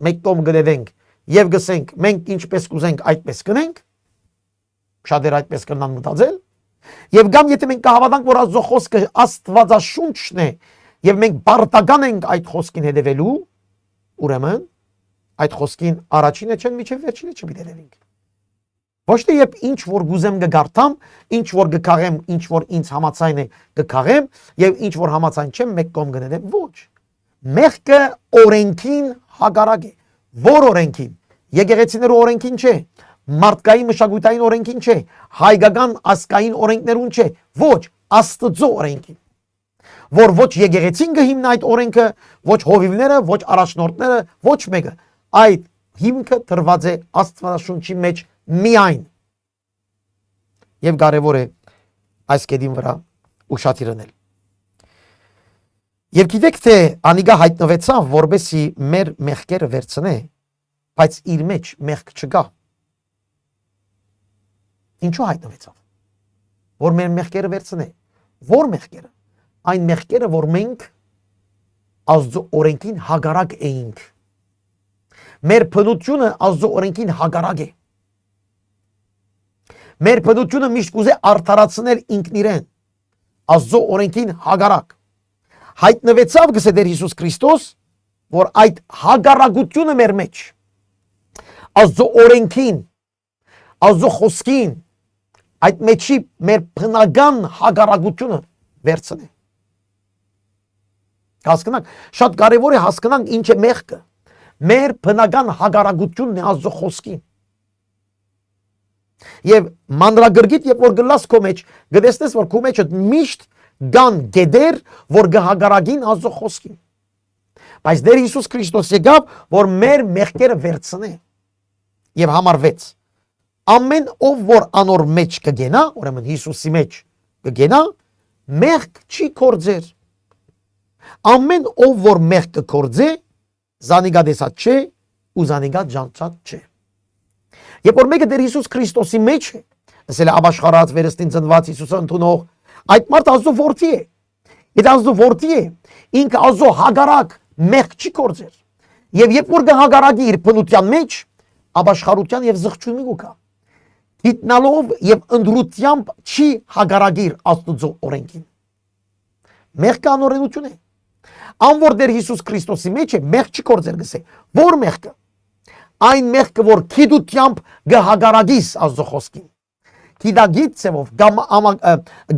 Speaker 1: մեկ տոմ գնենք եւ գսենք մենք ինչպես կուզենք այդպես կնենք, շատեր այդպես կնան մտածել, եւ գամ եթե մենք կհավատանք, որ Աստծո խոսքը Աստվածաշունչն է եւ մենք բարտական ենք այդ խոսքին հետևելու, ուրեմն այդ խոսքին առաջինը չեն միջև վերջինը չպիտի ոչ թե երբ ինչ որ գուզեմ կգարտամ, ինչ որ կքաղեմ, ինչ որ ինձ համացայն է կքաղեմ եւ ինչ որ համացայն չեմ մեկ կողմ գնեմ, ոչ։ Մեղքը օրենքին հակառակ է։ Որ օրենքին։ Եկեղեցիներու օրենքին չէ, մարդկային մշակութային օրենքին չէ, հայկական ազգային օրենքներուն չէ, ոչ, Աստծո օրենքին։ Որ ոչ եկեղեցին կհիմնի այդ օրենքը, ոչ հովիվները, ոչ առաջնորդները, ոչ մեկը։ Այդ հիմքը տրված է Աստվածաշունչի մեջ միայն։ Եվ կարևոր է այս կետին վրա ուշադիրնել։ Եվ գիտեք թե անիգա հայտնվեցավ, որբեսի մեր մեղքերը վերցնե, բայց իր մեջ մեղք չկա։ Ինչու հայտնվեցավ։ Որ մեր մեղքերը վերցնե։ Որ մեղքերը։ Այն մեղքերը, որ մենք Աստծո օրենքին հակառակ էինք։ Մեր բնությունը Աստծո օրենքին հակառակ է։ Մեր բնությունը միշտ կուզե արդարացնել ինքն իրեն, Աստծո օրենքին հակառակ։ Հայտնվեցավ գսե Տեր Հիսուս Քրիստոս, որ այդ հակառակությունը մեր մեջ, Աստծո օրենքին, Աստծո խոսքին, այդ մեջի մեր բնական հակառակությունը վերցնե։ Հասկանանք, շատ կարևոր է հասկանանք ինչ է մեղքը։ Մեր բնական հակառակությունն է Աստծո խոսքին։ Եվ մանրագրգիտ երբ որ գլաս քո մեջ, գտեսնես որ քո մեջ միշտ կան գեդեր, որ գհագարագին Աստծո խոսքին։ Բայց Տեր Հիսուս Քրիստոս եկավ, որ մեր մեղքերը վերցնե եւ համարվեց։ Ամեն ով որ անոր մեջ կգենա, ուրեմն Հիսուսի մեջ կգենա, մեղք չի կործեր։ Ամեն ով որ մեղք կկործե, զանիգա դեսած չէ ու զանիգա ջանցած չէ։ Երբ որ մեկը Տեր Հիսուս Քրիստոսի մեջ է, ասել է ապաշխարած վերստին ծնված Հիսուսը ընդունող, այդ մարդը Աստծո որդի է։ Եթե Աստծո որդի է, ինքը Աստծո հագարակ մեղք չի կործեր։ Եվ երբ որ կհագարակի իր բնության մեջ, ապաշխարության եւ զղջումի կա։ Գիտնալով եւ ընդրությամբ չի հագարակիր Աստծո օրենքին։ Մեղքը անօրենություն է։ Անոր Տեր Հիսուս Քրիստոսի մեջ է, մեղք չի կործեր գսե։ Որ մեղքը։ Այն մեղքը, որ քիդությամբ գհագարագիս Աստծո խոսքին։ Քիդագիտ ցևով,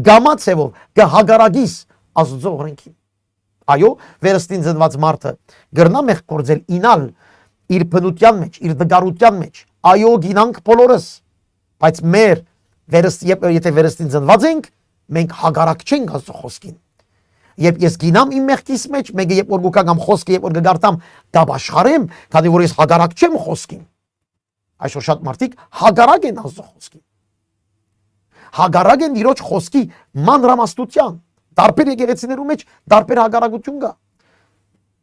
Speaker 1: գամա ցևով գհագարագիս Աստծո օրենքին։ Այո, վերստին ծնված մարդը գրնա մեղք կործել ինալ իր բնության մեջ, իր դգարության մեջ։ Այո, գինանք բոլորս, բայց մեր եթե վերստին ծնված ենք, մենք հագարակ չենք Աստծո խոսքին։ Երբ ես գինամ իմ մեղքիս մեջ, մեկը երբ որ գուկագամ խոսքը, երբ որ գգարտամ, դաբաշխարեմ, քանի որ ես հագարակ չեմ խոսքին։ Այսօր շատ մարդիկ հագարակ են Աստծո խոսքին։ Հագարակ են իրոջ խոսքի մանրամասնության։ Տարբեր եկեղեցիներու մեջ տարբեր հագարակություն կա։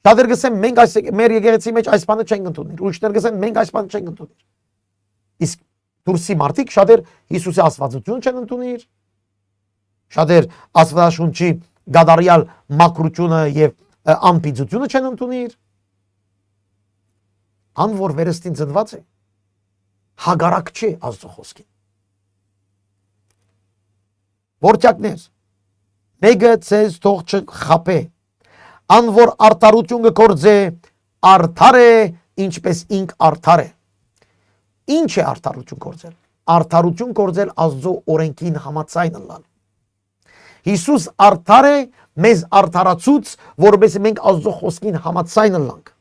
Speaker 1: Շատեր գսեն մենք այս մեր եկեղեցի մեջ այս բանը չենք ընդունիր, ուրիշներ գսեն մենք այս բանը չենք ընդունիր։ Իսկ դուրսի մարդիկ շատեր Հիսուսի աստվածություն չեն ընդունիր։ Շատեր Աստվածաշունչի գադարյալ մակրությունը եւ անպիծությունը չեն ընդունիր։ Ան որ վերստին ծնված է, հագարակ չէ Աստծո խոսքին։ Որտյակներ, մեկը ցեզ թող չխապե, ան որ արդարություն կգործե, արդար է, ինչպես ինք արդար է։ Ինչ է արդարություն գործել։ Արդարություն գործել Աստծո օրենքին համաձայն ըլլալ։ Հիսուս արդար է, մեզ արդարացուց, որովհետեւ մենք Աստծո խոսքին համաձայն ըլլանք։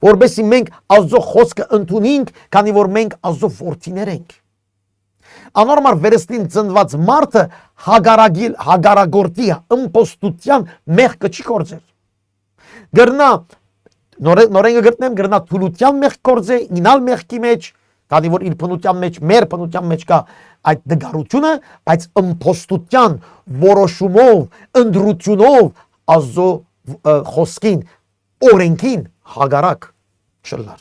Speaker 1: Որովհետեւ մենք Աստծո խոսքը ընդունենք, քանի որ մենք Աստծո որդիներ ենք։ Անորմալ վերստին ծնված մարդը հագարագորտի ըմպոստության մեղքը չի կործեր։ Գրնա նորենգը գտնեմ գրնա թուլության մեղք կործե, ինալ մեղքի մեջ, քանի որ իր բնության մեջ, մեր բնության մեջ կա այդ դգարությունը, բայց ըմպոստության որոշումով, ընդրությունով Աստծո խոսքին, օրենքին հագարակ չլար։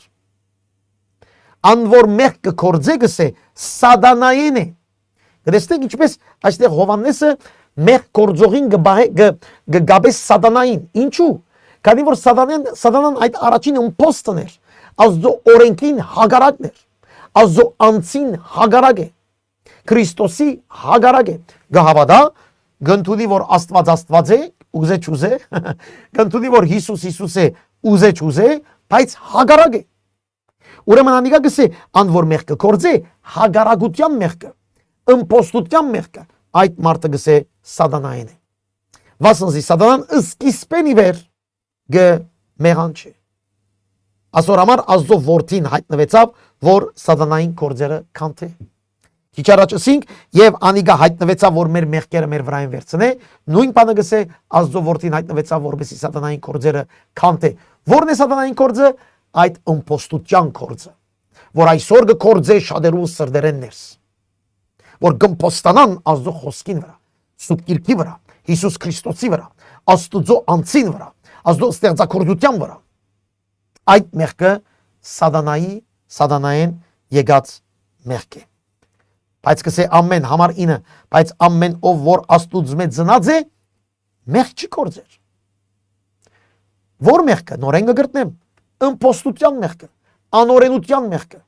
Speaker 1: Անոր մեղք կկործե գսե սատանային է։ Գտեսնեք ինչպես այստեղ Հովհաննեսը մեղք կործողին գգաբես սատանային։ Ինչու՞։ Քանի որ սատանան այդ առաջին ըմպոստն էր, Աստծո օրենքին հագարակն էր, Աստծո անձին հագարակ է, Քրիստոսի հագարակ է, գահավադա, գնդունի, որ Աստված է, ուզե չուզե, գնդունի, որ Հիսուս է, ուզե չուզե, բայց հագարակ է, ուրեմն անիկա գսե, ան որ մեղքը կործե, հագարակության մեղքը, ըմպոստության մեղքը, այդ մարդը գսե սատանային է, վասնզի սատանան սկիզբեն ի վեր մեղանչի, ասոր համար Աստծո որդին հայտնվեցավ, որ սատանային կործերը կանթե, քիչ առաջ ասինք, եւ անիկա հայտնվեցավ, որ մեր մեղքերը մեր վրայեն վերցնե, նույն բանը գսե Աստծո որդին հայտնվեցավ, որպեսզի սատանային կործերը կանթե, որն է սատանային կործը, այդ ըմպոստության կործը, որ այսօր կործե շատերու սրդերեն ներս, որ կըմպոստանան Աստծո խոսքին վրա, Սուրբ Գիրքի վրա, Հիսուս Քրիստոսի վրա, Աստծո անձին վրա, Աստծո ստեղծագործության վրա, այդ մեղքը սատանային եկած մեղք է, բայց կսե ամեն համար 9, բայց ամեն ով որ Աստուծմե ծնած է, մեղք չի կործեր, որ մեղքը, նորեն կգրտնեմ, ըմպոստության մեղքը, անօրենության մեղքը,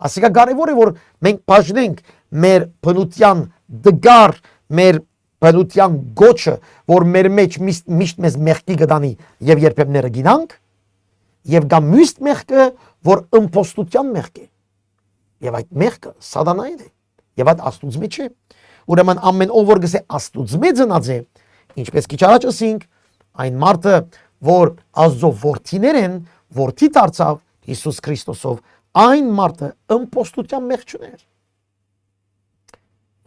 Speaker 1: ասիկա կարևոր է, որ մենք բաժնենք մեր բնության դգար, մեր բնության գոչը, որ մեր մեջ միշտ մեզ մեղքի գտանի եւ երբեմները գինանք, եւ գա մյուստ մեղքը, որ ըմպոստության մեղք է, եւ այդ մեղքը սատանային է, եւ այդ Աստուծմե չէ, ուրեմն ամեն ով որ գսե Աստուծմե ծնած է, ինչպես քիչ առաջ ասինք, այն մարդը, որ Աստծո որդիներ են, որդի դարձավ Հիսուս Քրիստոսով, այն մարդը ըմպոստության մեղք չուներ,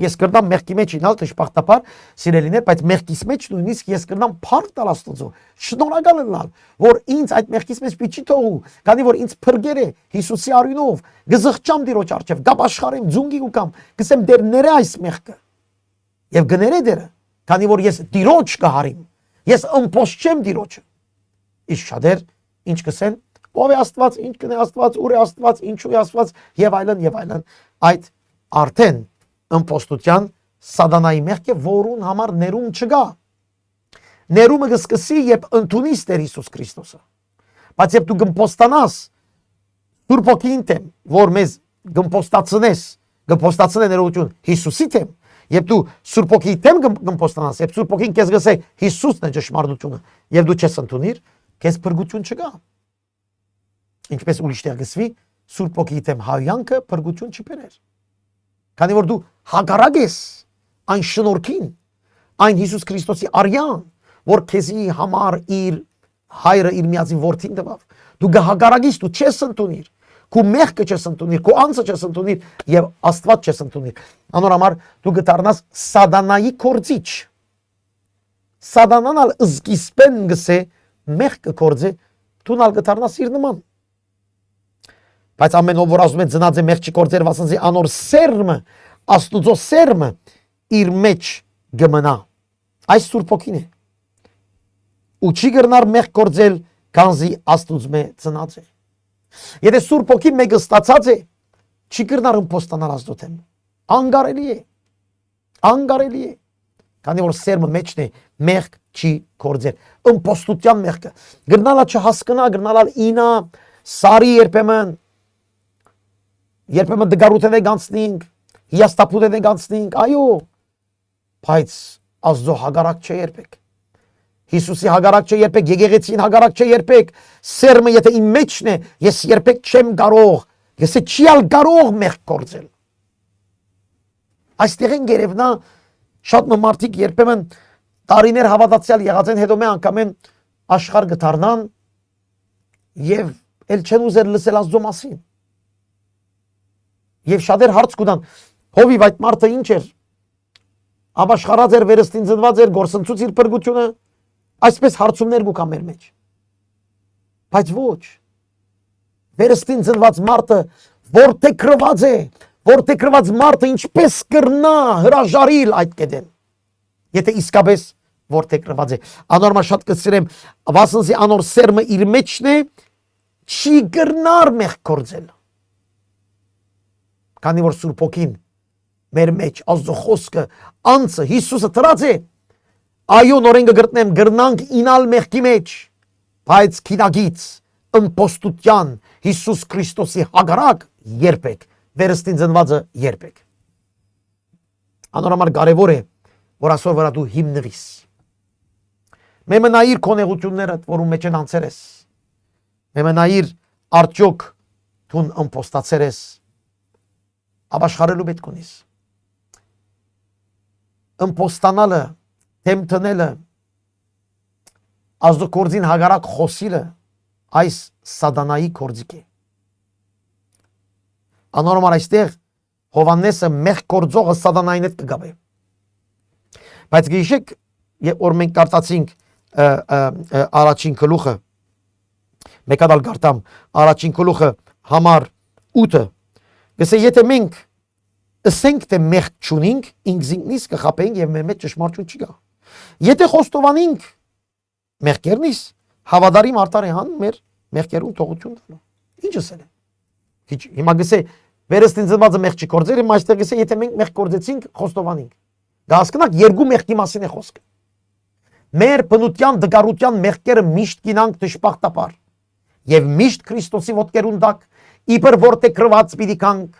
Speaker 1: ես կրնամ մեղքի մեջ ինալ դժբախտաբար սիրելիներ, բայց մեղքիս մեջ նույնիսկ ես կրնամ փառք տալ Աստծո, շնորհակալ լինալ, որ ինձ այդ մեղքիս մեջ պիտի թողու, քանի որ ինձ փրկեր է Հիսուսի արյունով, գզղճամ Տիրոջ առջև, գապաշխարեմ ձունգի ու կամ, գսեմ դեր ները այս մեղքը, եւ գները դերը, քանի որ ես Տիրոջ կհարիմ, ես ըմպոստ չեմ Տիրոջը, իսկ շատեր ինչ կսեն, ով է Աստված, ինչ կնե Աստված, ուր է Աստված, ինչու է Աստված եւ այլն, այդ արդեն ըմպոստության սատանայի մեղք է, որուն համար ներում չկա, ներումը կսկսի, երբ ընդունիս Տեր Հիսուս Քրիստոսը, բայց երբ դու կըմպոստանաս Սուրբ Հոգին թեմ, որ մեզ կըմպոստացնե ներողություն Հիսուսի թեմ, երբ դու Սուրբ Հոգի թեմ կըմպոստանաս, երբ Սուրբ Հոգին քեզ գսե Հիսուսն է ճշմարտությունը, եւ դու չես ընդունիր, քեզ փրկություն չկա, ինչպես ուրիշ տեղ գսվի, Սուրբ Հոգի թեմ հայյանքը փրկություն չբերեր, քանի որ դու հակառակ ես այն շնորհքին, այն Հիսուս Քրիստոսի արյան, որ քեզի համար իր հայրը իր միածին որդին տվավ, դու գահագարագիս, դու չես ընդունիր, քու մեղքը չես ընդունիր, քու անձը չես ընդունիր եւ Աստված չես ընդունիր, անոր համար դու կդառնաս սատանայի կործիչ, սատանան ալ սկիզբեն գսե մեղքը կործե, դու նալ կդառնաս իր նման, բայց ամեն ով որ ասում է ծնած է մեղք չի կործեր, վասնզի անոր սերմը, Աստուծո սերմը իր մեջ գմնա, այս Սուրբ Հոգին է, ու չի գրնար մեղք կործել, քանզի Աստուծմե ծնած է, եթե Սուրբ Հոգին մեկը ստացած է, չի գրնար ըմպոստանալ Աստծո թեմ, անգարելի է, քանի որ սերմը մեջն է, մեղք չի կործել, ըմպոստության մեղքը, գրնալա չհասկնա, գրնալա ինա, սարի երբեմն դգարութեն է գանցնինք, հիաստապութեն է գանցնինք, այո, բայց Աստծո հագարակ չէ երբեք, Հիսուսի հագարակ չէ երբեք, եկեղեցին հագարակ չէ երբեք, սերմը եթե իմ մեջն է, ես երբեք չեմ կարող, ես չի կարող մեղք կործել, այստեղ են գերևնա, շատ մարդիկ երբեմն տարիներ հավատացյալ եղած են, հետո մե անգամ են աշխարհ գտարնան եւ էլ չեն ուզեր լսել Աստծո մասին, եւ շատեր հարց կունան, հովիվ այդ մարդը ինչ էր, ապաշխարած էր, վերստին ծնված էր, գործընծուց իր փրկությունը, այսպես հարցումներ կա մեր մեջ, բայց ոչ, վերստին ծնված մարդը որտեքրված մարդը ինչպես կրնա հրաժարիլ այդ կետեն, եթե իսկապես որտեքրված է, անոր շատ կսիրեմ, վասնզի անոր սերմը իր մեջն է, չի կրնար մեղք կործել, քանի որ Սուրբ Հոգին մեր մեջ Աստծո խոսքը անձը Հիսուսը տրած է, այո նորեն կգրտնեմ գրնանք ինալ մեղքի մեջ, բայց քինագից ըմպոստության Հիսուս Քրիստոսի հագարակ երբեք, վերստին ծնվածը երբեք։ Անորոշ կարևոր է, որ ասոր վրա դու հիմնվիս։ Մեմնայիր քո նեղությունները, որում մեջ են անցել ես։ Մեմնայիր արդյոք դու ըմպոստացել ես, ապաշխարելու պետք ունիս։ Ըմպոստանալը, թեմ տնելը, ազդուկորձին հագարակ խոսիլը այս սատանայի կորձիկ է։ Անորոշ այստեղ Հովաննեսը մեղ կորձողը սատանային հետ կգաբե։ Բայց գիշեք, որ մենք կարդացինք առաջին գլուխը, մեկադալ կարդամ առաջին գլուխը համար 8-ը, գսե եթե մենք ասենք թե մեղ չունենք, ինքնինքնից կխապենք եւ մեր մեջ ճշմարտություն չի գա։ Եթե խոստովանենք մեղքերնից, հավատարիմ արտար է հան մեր մեղքերուն թողություն տալու։ Ինչ ասել է։ Հիմա գսե վերստին ծնվածը մեղ չի կործել, հիմա այստեղ գսե եթե մենք մեղ կործեցինք, խոստովանենք։ Գասկնակ երկու մեղքի մասին է խոսքը։ Մեր բնության դգարության մեղքերը միշտ կինանք դժբախտաբար եւ միշտ Քրիստոսի ոտքերուն տակ իբր որտե կրված պիտի կանք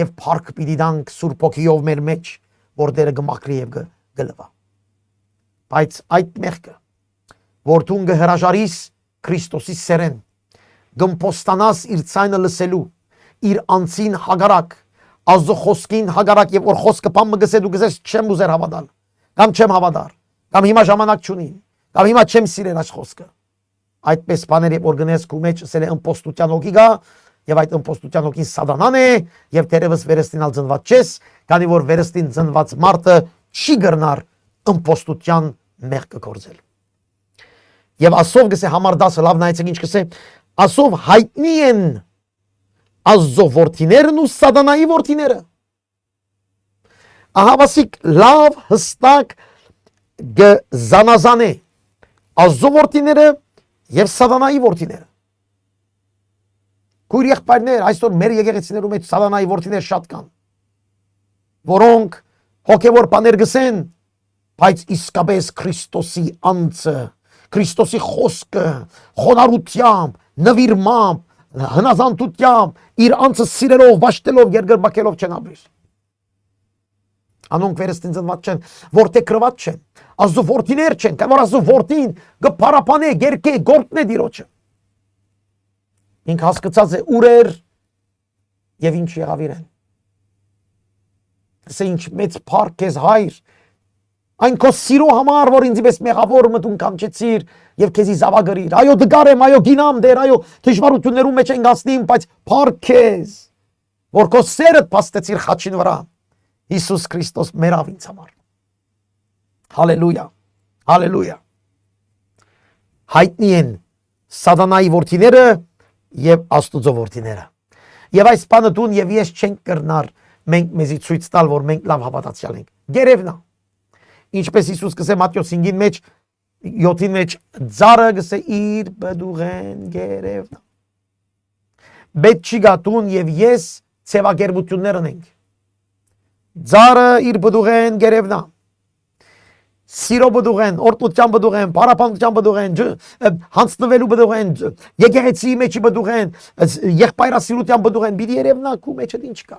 Speaker 1: եւ փառք պիտի դանք Սուրբ Հոգիով մեր մեջ, որ դերը գմակրի եւ գլվա։ Բայց այդ մեղքը, որ դու գհրաժարիս Քրիստոսի սերեն, գմփոստանաս իր ցայնը լսելու, իր անցին հագարակ, Աստծո խոսքին հագարակ եւ որ խոսքը բան մգսե դու գսես չեմ ուզեր հավատալ, կամ չեմ հավատար, կամ հիմա ժամանակ չունի, կամ հիմա չեմ սիրել այս խոսքը։ Այդպես բաներ որ գնես քու մեջ ասել է ըմպոստության հոգի գա եւ այդ ըմպոստության հոգին սատանան է եւ դերևս վերստինալ ծնված չես, քանի որ վերստին ծնված մարդը չի գրնար ըմպոստության մեղքը կործել։ Եվ ասով գսե համար 10 լավ նայեցեք ինչ գսե, ասով հայտնի են Աստծո որդիներն ու սատանայի որդիները։ Ահավասիկ լավ հստակ գզանազան է Աստծո որդիները եւ սատանայի որդիները։ Քույր եղբայրներ, այսօր մեր եկեղեցիներում մեջ սատանայի որդիներ շատ կան, որոնք հոգեվոր բաներ գսեն, բայց իսկապես Քրիստոսի անձը, Քրիստոսի խոսքը, խոնարհությամբ, նվիրմամբ, հնազանդությամբ, իր անձը սիրելով, վաշտելով, երգրբակելով չեն ապրիր։ Անոնք վերստին ծնված չեն, որտե կրված չեն, Աստծո որդիներ չեն, կամ որ Աստծո որդին գփարապանե, գերկե, գործնե դիրոջը։ Ինք հասկացած է ուր էր եւ ինչ եղավ իրեն։ Ասե ինչ մեծ փառք քեզ հայր, այն քո սիրո համար, որ ինձ պես մեղավոր մտուն կանչեցիր եւ քեզի զավագրիր։ Այո դգար եմ, այո գինամ դեր, այո դժվարություններում մեջ են գացնիմ, բայց փառք քեզ, որ քո սերը փաստեցիր խաչին վրա։ Հիսուս Քրիստոս մերավ ինձ համար։ Հալելույա, հալելույա։ Հայտնի են սատանայի որդիները եւ Աստուծո որդիները։ Եվ այս բանը դուն եւ ես չենք կրնար մենք մեզի ցույց տալ, որ մենք լավ հավատացյալ ենք։ Գերևնա։ Ինչպես Հիսուս գսե Մատթեոս 5-ին մեջ 7-ին մեջ ծառը գսե իր բդուղեն գերևնա։ Պետք չի գատուն եւ ես ցեվագերբություններ ունենք։ Ծառը իր բդուղեն գերևնա։ Սիրո բդուղեն, օրտության բդուղեն, պարապանության բդուղեն, հանցնվելու բդուղեն, եկեղեցի մեջի բդուղեն, եղբայրասիրության բդուղեն, պիտի երևնա քու մեջը ինչ կա։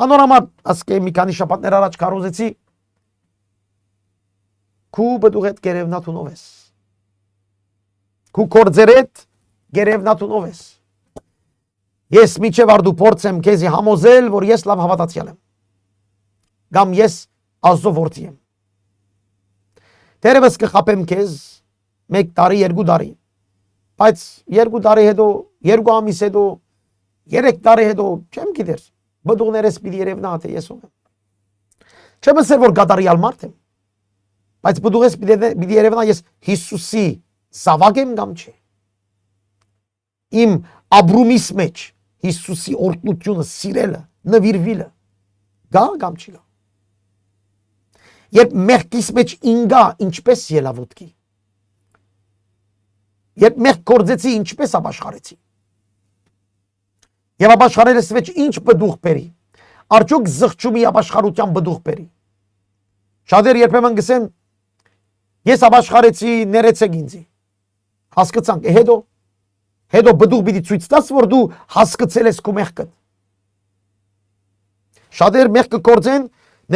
Speaker 1: Անորամար ասկե մի քանի շաբաթներ առաջ կարոզեցի քու բդուղետ գերևնատունով ես։ Քու կորձերետ գերևնատունով ես։ Ես միջև արդու փորձեմ քեզի համոզել, որ ես լավ հավատացյալ եմ։ Կամ ես Աստծո որդի եմ։ Դերևս կխապեմ քեզ 1 տարի, 2 տարի։ Բայց 2 տարի հետո, 2 ամիս հետո, 3 տարի հետո, չեմ գիտեր, բդուղներս պիտի երևնա թե ես ում եմ։ Չեմ ասել, որ գադարյալ մարդ եմ, բայց բդուղես պիտի երևնա ես Հիսուսի զավակ եմ կամ չէ։ Իմ ապրումիս մեջ Հիսուսի օրհնությունը, սիրելը, նվիրվելը գա կամ չի գա։ Երբ մեղքիս մեջ ինգա, ինչպես ելավոտքի։ Երբ մեղք կործեցի, ինչպես ապաշխարեցի։ Եվ ապաշխարելս մեջ ինչ բդուղ բերի։ Արդյոք զղջումի ապաշխարության բդուղ բերի։ Շատեր երբեմն գսեն, ես ապաշխարեցի, ներեցեք ինձի։ Հասկացանք, հետո Հետո բդուղ պիտի ցույց տաս, որ դու հասկացել ես քո մեղքը։ Շատեր մեղքը կործեն,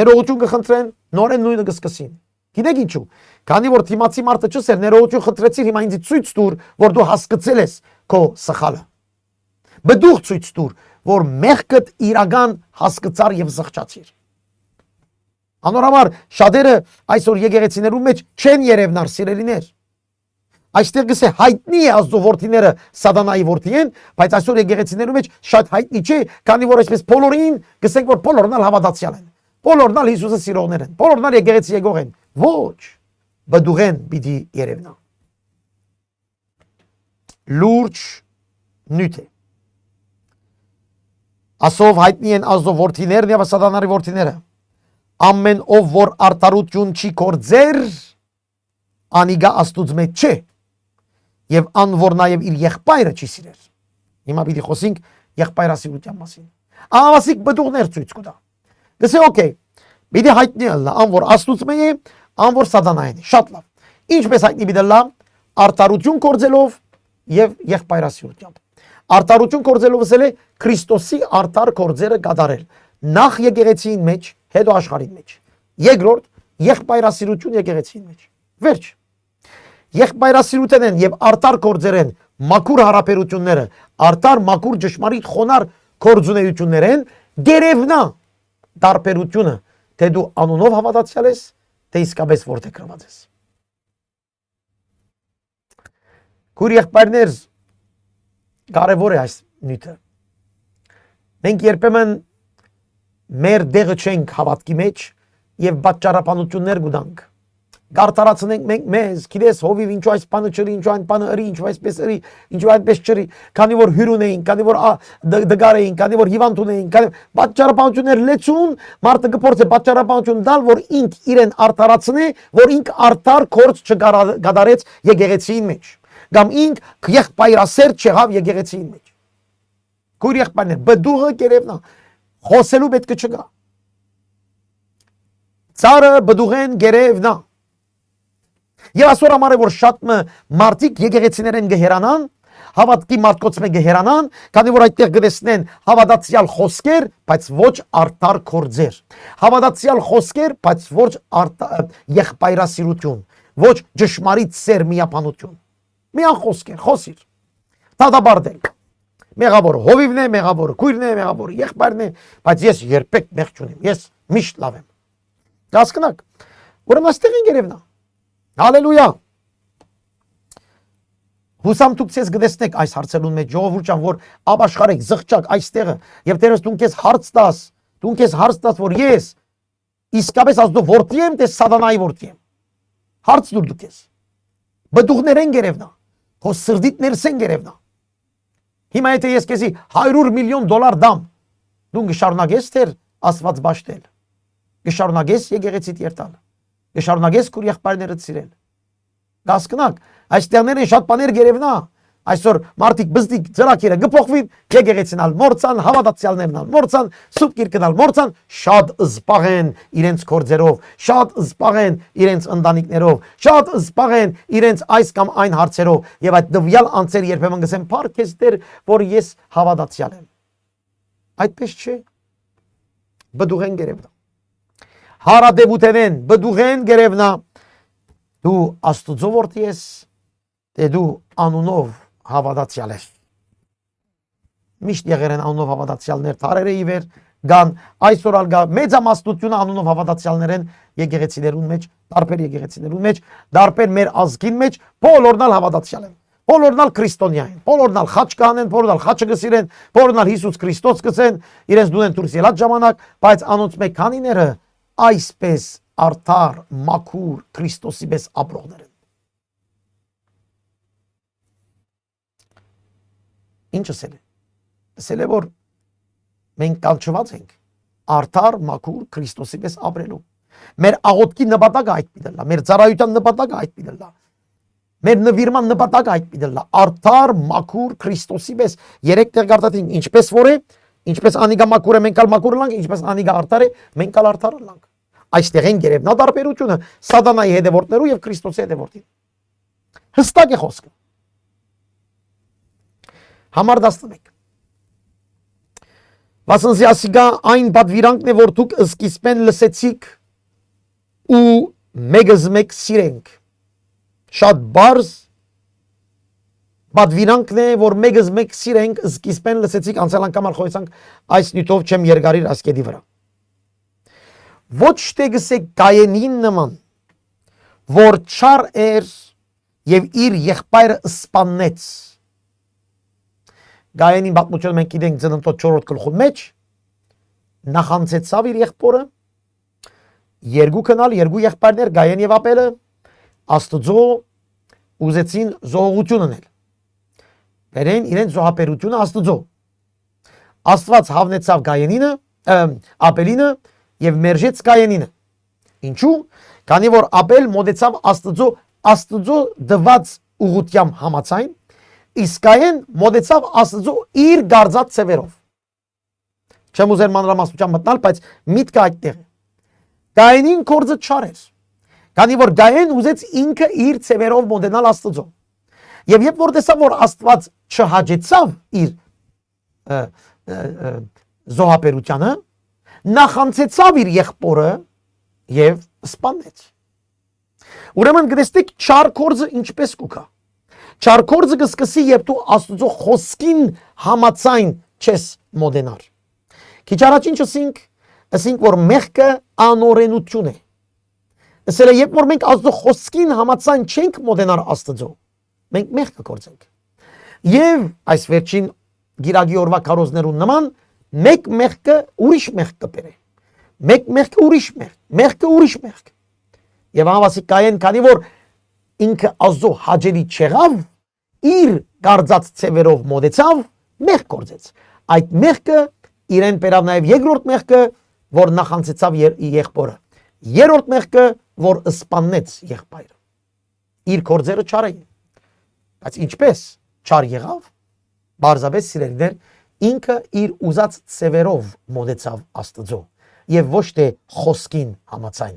Speaker 1: ներողություն կխնդրեն, նորեն նույնը կսկսին։ Գիտեք ինչու։ Քանի որ թիմացի մարդը չսեր ներողություն խնդրեցիր, հիմա ինձ ցույց տուր, որ դու հասկացել ես քո սխալը։ Բդուղ ցույց տուր, որ մեղքդ իրական հասկացար եւ զղջացիր։ Անորոշ շատերը այսօր եկեղեցիներում մեջ չեն երևնար սիրելիներ։ Այստեղ գսե հայտնի է Աստծո որդիները սատանայի որդի են, բայց այսօր եկեղեցիներում մեջ շատ հայտնի չէ, քանի որ այսպես բոլորին գսենք որ բոլորն էլ հավատացյալ են։ Բոլորն էլ Հիսուսը սիրողներ են։ Բոլորն էլ եկեղեցի եկող են։ Ոչ, բդուղեն պիտի երևնա։ Լուրջ նյութ է։ Ասով հայտնի են Աստծո որդիներն եւ սատանայի որդիները։ Ամեն ով որ արտարություն չի կործեր, անիգա Աստուծո մեջ չէ։ Եվ անոր նաև իր եղբայրը չի սիրեր։ Հիմա պիտի խոսենք եղբայրասիրության մասին։ Ահավասիկ բդուղներ ցույց կտա։ Գսե օքեյ, պիտի հայտնի լա, անոր Աստուծո մեջ է, անոր սատանային է։ Շատ լավ։ Ինչպես հայտնի պիտի լա, արտարություն կործելով եւ եղբայրասիրությամբ։ Արտարություն կործելով ասել է Քրիստոսի արտար կործերը կատարել։ Նախ եկեղեցին մեջ, հետո աշխարհին մեջ։ Երկրորդ եղբայրասիրություն եկեղեցին մեջ։ Վերջ։ Եղբայրասիրություն են եւ արտար կործերեն մաքուր հարաբերությունները, արտար մաքուր ճշմարիտ խոնար կործունեություններ են, գերևնա տարբերությունը, թե դու անունով հավատացյալ ես, թե իսկապես որդեգրված ես։ Քույր եղբայրներ, կարևոր է այս նյութը։ Մենք երբեմն մեր դեղը չենք հավատքի մեջ եւ պատճառաբանություններ գուտանք։ Գարտարացնենք մենք մեզ, գիտես հովիվ ինչու այս բանը չրի, ինչու այն բանը ըրի, ինչու այսպես ըրի, ինչու այնպես չրի, քանի որ հյուրուն էին, քանի որ դգար էին, քանի որ հիվանդ ունեին, քանի պատճառաբանություններ լեցուն, մարդը կփորձե պատճառաբանություն տալ, որ ինք իրեն արտարացնի, որ ինք արտար կորց չգադարեց եկեղեցին մեջ, կամ ինք եղբայրասեր չեղավ եկեղեցին մեջ։ Քույր եղբայրներ, բդուղը կերևնա, խոսելու պետք չկա։ Ծառը բդուղեն գերևնա։ Եվ ասոր համար է որ շատ մարդիկ եկեղեցիներեն գհերանան, հավատքի մարդկոցմե գհերանան, քանի որ այդտեղ գտեսնեն հավատացյալ խոսքեր, բայց ոչ արտար կործեր։ Հավատացյալ խոսքեր, բայց ոչ եղբայրասիրություն, ոչ ճշմարիտ սեր միապանություն։ Միան խոսքեր, խոսիր։ Դատաբարտել։ Մեղավոր հովիվն է, մեղավոր քույրն է, մեղավոր եղբայրն է, բայց ես երբեք մեղ չունեմ, ես միշտ լավ եմ։ Հասկանաք։ Ուրեմն այստեղ են գերևնա։ Հալելույա։ Հուսամ դուք ցես գտեսնեք այս հարցերուն մեջ ժողովուրդ ջան, որ ապաշխարեք, զղջակ այստեղը եւ դերս դու քեզ հարց տաս, դու քեզ հարց տաս, որ ես իսկապես Աստծո որդի եմ, թե սատանայի որդի եմ։ Հարց դուր դու քեզ։ Բդուղներեն գերևնա, քո սրդիտ ներսեն գերևնա։ Հիմա եթե ես քեզի 100 միլիոն դոլար դամ, դու կշարունակես թեր Աստված ճաշտել։ Կշարունակես եկեղեցիդ երթալ։ Կշարունակես քուր եղբայրներդ սիրել։ Հասկանաք, այստեղներ են շատ բաներ գերևնա։ Այսօր մարդիկ բզդիկ ծրակերը գփոխվին, եկեղեցինալ մորցան, հավատացյալներնալ մորցան, սուտ գիրկնալ մորցան, շատ զբաղ են իրենց կորձերով, շատ զբաղ են իրենց ընտանիքներով, շատ զբաղ են իրենց այս կամ այն հարցերով, եւ այդ դվյալ անձեր երբեմն գսեն «Փառքես Տեր, որ ես հավատացյալ եմ»։ Այդպես չէ։ Բդուղեն գերևնա։ Հարադեվութենեն բդուղեն գերևնա, դու Աստուծո որդի ես, թե դու անունով հավատացյալ ես։ Միշտ եղել են անունով հավատացյալներ թարերը իվեր, գան այսօր ալ գա մեծամասնությունը անունով հավատացյալներ են եկեղեցիներուն մեջ, տարբեր եկեղեցիներուն մեջ, տարբեր մեր ազգին մեջ, բոլորն ալ հավատացյալ են։ Բոլորն ալ քրիստոնյա են, բոլորն ալ խաչ կանեն, բոլորն ալ խաչը գսիրեն, բոլորն ալ Հիսուս Քրիստոս գսեն, իրենց դունեն դուրս ելած ժամանակ, բայց անոնց մեկ քանիները այսպես արդար, մաքուր Քրիստոսի պես ապրողներ են։ Ինչ ասել է։ Ասել է, որ մենք կանչված ենք արդար, մաքուր Քրիստոսի պես ապրելու։ Մեր աղոթքի նպատակը այդ պիտի լա, մեր ծառայության նպատակը այդ պիտի լա։ Մեր նվիրման նպատակը այդ պիտի լա, արդար, մաքուր Քրիստոսի պես։ Երեք տեղ գարտատին ինչպես որ է, ինչպես անիգա մաքուր է, մենք ալ մաքուր լանք, ինչպես անիգա արդար է, մենք ալ արդար լանք։ Այստեղ են գերևնա տարբերությունը սատանայի հետևորդներու եւ Քրիստոսի հետևորդի։ Հստակ է խոսքը։ Համար 11 Վասնզի ասիգա այն բադվիրանքն է, որ դուք սկիզբեն լսեցիք ու մեգыз մեկ սիրենք։ Շատ բարձ բադվիրանքն է, որ մեգыз մեկ սիրենք, սկիզբեն լսեցիք, անցյալ անգամ խոսանք այս նյութով չեմ երգարիր ասկեդի վրա։ Ոչ թե գսեք Կայենին նման, որ չար էր եւ իր եղբայրը սպանեց։ Կայենին պատմությունը մենք գիտենք Ծննդոց 4-րդ գլխի մեջ նախանցեցավ իր եղբորը, երկու քնալ, երկու եղբայրներ Կայեն եւ Աբելը Աստծո ուզեցին զոհություն անել։ Բերեն իրենց զոհապերությունը Աստծո։ Աստված հավնեցավ Կայենինը, Աբելինը եւ մերժեց Կայենինը։ Ինչու՞։ Քանի որ Աբել մոտեցավ Աստծո դված ուղղությամբ համաձայն, իսկ Կայեն մոտեցավ Աստծո իր գարձած ցևերով։ Չեմ ուզեր մանրամասնությամբ մտնել, բայց միտքը այդտեղ է։ Կայենին կորձը չար էր։ Քանի որ Կայեն ուզեց ինքը իր ցևերով մոտենալ Աստծո։ Եվ երբ որ տեսավ, որ Աստված չհաջեցավ իր զոհապերությանը, նախանցեցավ իր եղբորը եւ սպանեց։ Ուրեմն գտեստեք չար կորձը ինչպես կուքա։ Չար կորձը կսկսի, երբ դու Աստծո խոսքին համաձայն չես մոտենար։ Քիչ առաջ ինչ ասինք, որ մեղքը անօրենություն է։ Ասել է, երբ որ մենք Աստծո խոսքին համաձայն չենք մոտենար Աստծո, մենք մեղք կգործենք։ Եվ այս վերջին գիրագի օրվա քարոզներուն նման մեկ մեղքը ուրիշ մեղք կբերե։ Մեկ մեղքը ուրիշ մեղք, մեղքը ուրիշ մեղք։ Եվ անվասի Կայեն, քանի որ ինքը Աստծո հաճելի չեղավ, իր գարձած ցևերով մոտեցավ, մեղք գործեց։ Այդ մեղքը իրեն բերավ նաև երկրորդ մեղքը, որ նախանցեցավ եղբորը։ Երրորդ մեղքը, որ սպանեց եղբայրը։ Իր գործերը չար էին։ Բայց ինչպես չար եղավ, բարձրապես սիրելիներ, ինքը իր ուզած ցևերով մոտեցավ Աստծո եւ ոչ թե խոսքին համաձայն։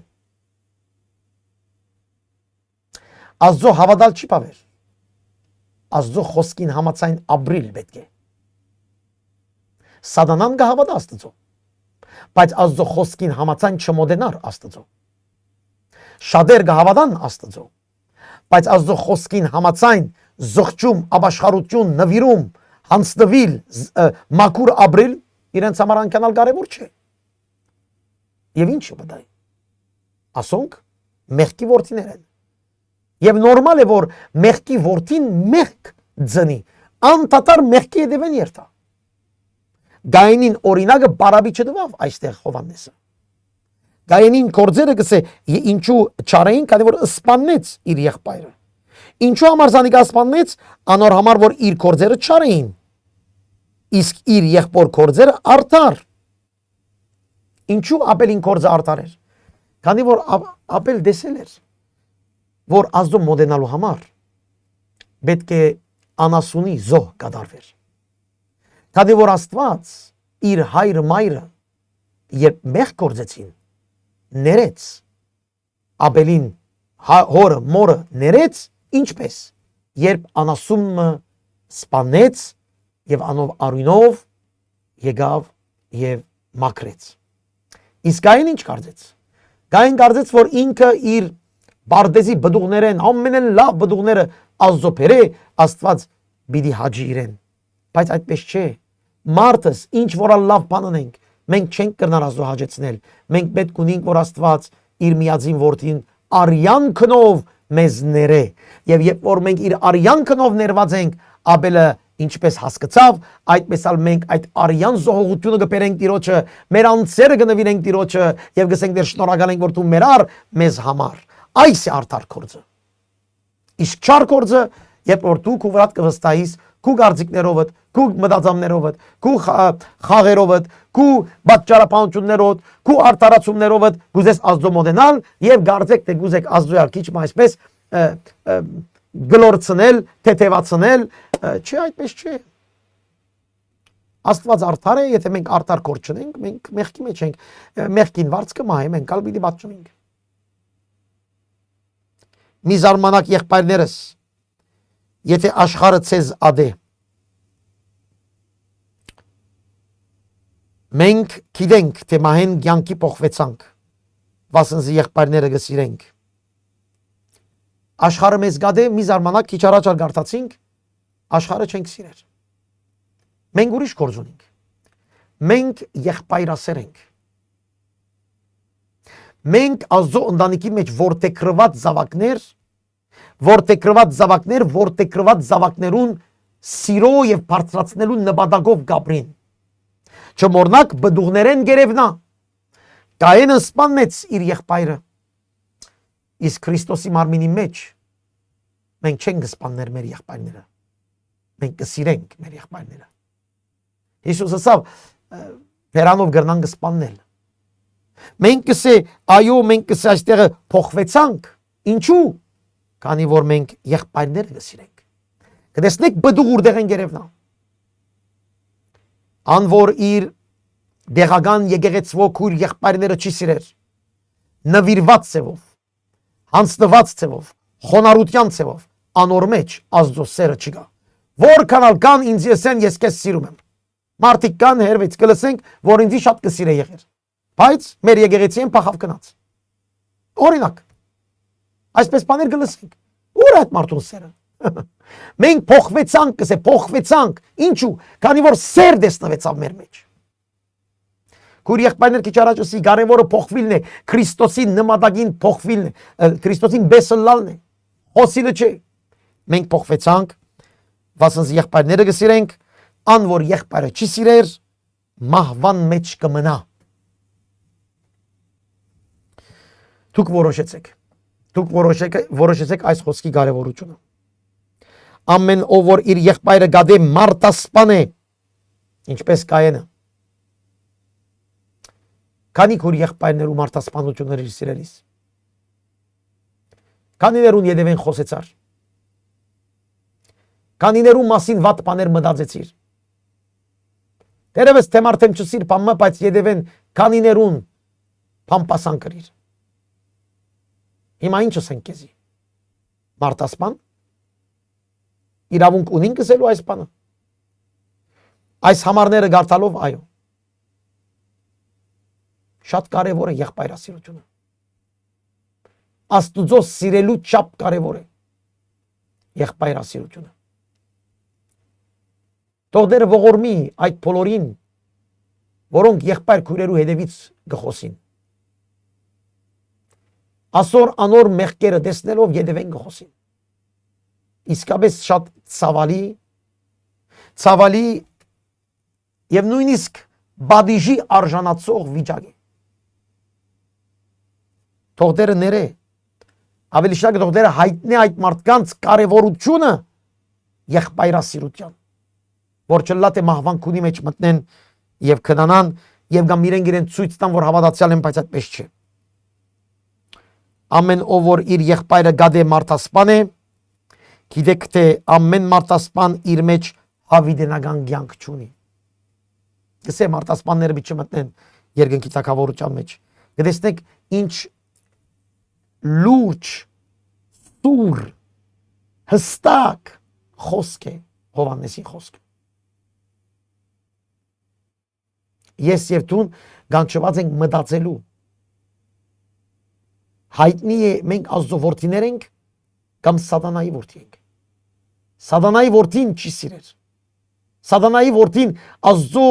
Speaker 1: Աստծո հավատալ չի բավեր։ Աստծո խոսքին համաձայն ապրիլ պետք է։ Սատանան կհավատա Աստծո, բայց Աստծո խոսքին համաձայն չմոտենար Աստծո։ Շատեր կհավատան Աստծո, բայց Աստծո խոսքին համաձայն զղջում, ապաշխարություն, նվիրում, հանձնվիլ, մաքուր ապրիլ իրենց համար անկանալ կարևոր չէ։ Եվ ինչը բդայ։ Ասոնք մեղքի որդիներ են։ Եվ նորմալ է, որ մեղքի որդին մեղք ձնի, անտատար մեղքի հետևեն երթա։ Գայենին օրինակը բարաբի չդվավ այստեղ Հովհաննեսը։ Գայենին կորձերը գսե ինչու չարային, քանի որ սպանեց իր եղբայրը։ Ինչու համար զանիկա սպանեց, անոր համար որ իր կորձերը չար էին, իսկ իր եղբոր կորձերը արդար։ Ինչու Աբելին կորձը արդար էր։ Քանի որ Աբել դեսել էր, որ Աստծո մոտենալու համար պետք է անասունի զոհ կատարվեր։ Քանի որ Աստված իր հայրը մայրը երբ մեղք գործեցին, ներեց Աբելին հորը մորը ներեց, ինչպես երբ անասունը սպանեց եւ անով արյունով եկավ եւ մաքրեց։ Իսկ Կայեն ինչ կարծեց։ Կայեն կարծեց, որ ինքը իր բարդեզի բդուղներեն ամենեն լավ բդուղները Աստծո բերե, Աստված պիտի հաջի իրեն։ Բայց այդպես չէ։ Մարդս ինչ որ լավ բան ունենք, մենք չենք կրնար Աստծո հաջեցնել։ Մենք պետք ունենք, որ Աստված իր միածին որդին արյան քնով մեզ ներե։ Եվ երբ որ մենք իր արյան քնով ներված ենք, Աբելը ինչպես հասկացավ, այդպես էլ մենք այդ արյան զոհողությունը կբերենք Տիրոջը, մեր անձերը կնվիրենք Տիրոջը եւ գսենք դեր շնորհակալ ենք, որ դու մերար մեզ համար։ Այս է արդար կորձը։ Իսկ չար կորձը, երբ որ դու քո վրա կվստահիս քո գարձիկներովդ, քո մտածամներովդ, քո խաղերովդ, քո պատճառաբանություններով, քո արդարացումներովդ գուզես Աստծո մոտենալ եւ գարձեք թե գուզեք Աստծո քիչ այսպես գլորցնել, թեթևացնել, չէ, այդպես չէ։ Աստված արդար է, եթե մենք արդար կորձ չունենք, մենք մեղքի մեջ ենք, մեղքին վարձ կմահե, մենք ալ պիտի պատժենք։ Մի զարմանակ եղբայրներս, եթե աշխարհը ցեզ ադե, Մենք գիտենք, թե մահեն կյանքի փոխվեցանք, վասնզի եղբայրները գսիրենք։ Աշխարհը մեզ գադե մի զարմանակ քիչ առաջ արգարտացինք, աշխարհը չենք սիրեր։ Մենք ուրիշ գործ ունենք։ Մենք եղբայրասեր ենք։ Մենք Աստծո ընտանիքի մեջ որտեգրված զավակներուն սիրո եւ բարձրացնելու նպատակով գաբրին։ Չմոռնաք բդուղներեն գերևնա։ Կայենը սպանեց իր եղբայրը։ Իսկ Քրիստոսի մարմինի մեջ մենք չենք սպաններ մեր եղբայրները։ Մենք կսիրենք մեր եղբայրները։ Հիսուսը ասավ Փերանով գրնան կսպաննել։ Մենք կսե այո, մենք կսե այստեղը փոխվեցանք։ Ինչու՞։ Քանի որ մենք եղբայրները կսիրենք։ Կտեսնեք բդուղ որտեղ են գերևնա։ Անոր իր դեղական եկեղեցվո քույր եղբայրները չի սիրեր։ Նվիրված ցևով, հանձնված ցևով, խոնարհության ցևով, անոր մեջ Աստծո սերը չկա։ Որքանալ կան ինձ եսեն ես քեզ սիրում եմ։ Մարդիկ կան հերվից կլսենք, որ ինձի շատ կսիրե եղեր։ Բայց մեր եկեղեցին փախավ գնաց։ Օրինակ, այսպես բաներ կլսենք։ Ուր է այդ մարդուն սերը։ Մենք փոխվեցանք, կսե փոխվեցանք։ Ինչու՞։ Քանի որ սեր դեսնվեցավ մեր մեջ։ Քույր եղբայրներ քիչ առաջ ասի կարևորը փոխվիլն է, Քրիստոսի նմատակին փոխվիլն է, Քրիստոսին բեսլալն է։ Խոսիլը չէ։ Մենք փոխվեցանք, վասնզի եղբայրները կսիրենք, ան որ եղբայրը չի սիրեր, մահվան մեջ կմնա։ Դուք որոշեցեք այս խոսքի կարևորությունը։ Ամեն ով որ իր եղբայրը գադե մարտասպան է, ինչպես Կայենը։ Քանի քուր եղբայրներու մարտասպանություններ իր սիրելիս։ Քանիներուն յետևեն խոսեցար։ Քանիներու մասին վատ բաներ մտածեցիր։ Դերևս թե մարդեմ չսիր բամը, բայց յետևեն քանիներուն փամփասան կրիր։ Հիմա ինչ ասենք քեզի։ Մարտասպան իրավունք ունին կսելու այս բանը։ Այս համարները գարտալով այո։ Շատ կարևոր է եղբայրասիրությունը։ Աստուծո սիրելու չափ կարևոր է եղբայրասիրությունը։ Թող դեր ողորմի այդ բոլորին, որոնք եղբայր քույրերու հետևից գխոսին։ Ասոր անոր մեղքերը տեսնելով յետևեն գխոսին։ Իսկապես շատ ցավալի եւ նույնիսկ բադիժի արժանացող վիճակ է։ Թողդերը ները ավելի շատ թողդերը հայտնի այդ մարդկանց կարևորությունը եղբայրասիրության, որ չլա թե մահվան քունի մեջ մտնեն եւ քնանան եւ գամ իրեն ցույց տան, որ հավատացյալ են, բայց այդպես չէ։ Ամեն ով որ իր եղբայրը գադե մարտասպան է, գիտեք թե ամեն մարտասպան իր մեջ հավիդենական կյանք չունի։ Գսե մարտասպանները մի չմտնեն երկնքի թագավորության մեջ։ Գտեսնեք ինչ լուրջ, սուր, հստակ խոսք է Հովհաննեսի խոսքը։ Ես եւ դու գանչված ենք մտածելու։ Հայտնի է մենք Աստծո որդիներ ենք կամ սատանայի որդի ենք։ Սատանայի որդին չի սիրեր։ Սատանայի որդին Աստծո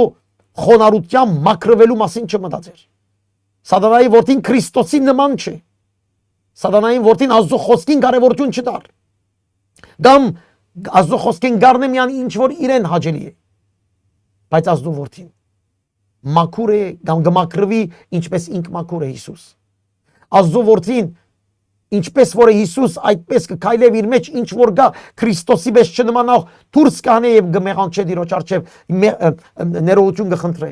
Speaker 1: խոնարհության մաքրվելու մասին չմտածեր։ Սատանայի որդին Քրիստոսի նման չէ։ Սատանայի որդին Աստծո խոսքին կարևորություն չտար։ Կամ Աստծո խոսքին գառնե միան ինչ որ իրեն հաճելի է։ Բայց Աստծո որդին մաքուր է, կամ գմակրվի ինչպես ինք մաքուր է Հիսուս։ Աստծո որդին ինչպես որ է Հիսուս, այդպես կքայլև իր մեջ ինչ որ գա Քրիստոսի պես չնմանող դուրս կանե եւ գմեղանչե դիրոջ արչեւ ներողություն կխնդրե։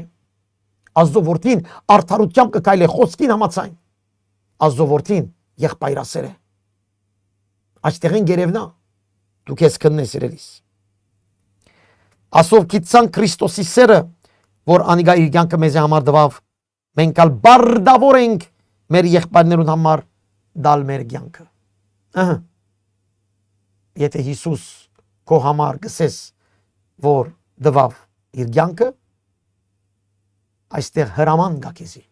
Speaker 1: Աստծո որդին արդարությամբ կքայլե խոսքին համաձայն։ Աստծո որդին եղբայրասեր է։ Այստեղին գերևնա դու քեզ քննես իրելիս։ Ասով գիտցան Քրիստոսի սերը, որ անիգա իր կյանքը մեզ համար դվավ, մենք ալ բարդավոր ենք մեր եղբայրներուն համար դալ մեր կյանքը։ Եթե Հիսուս քո համար գսես, որ դվավ իր կյանքը, այստեղ հրաման գա քեզի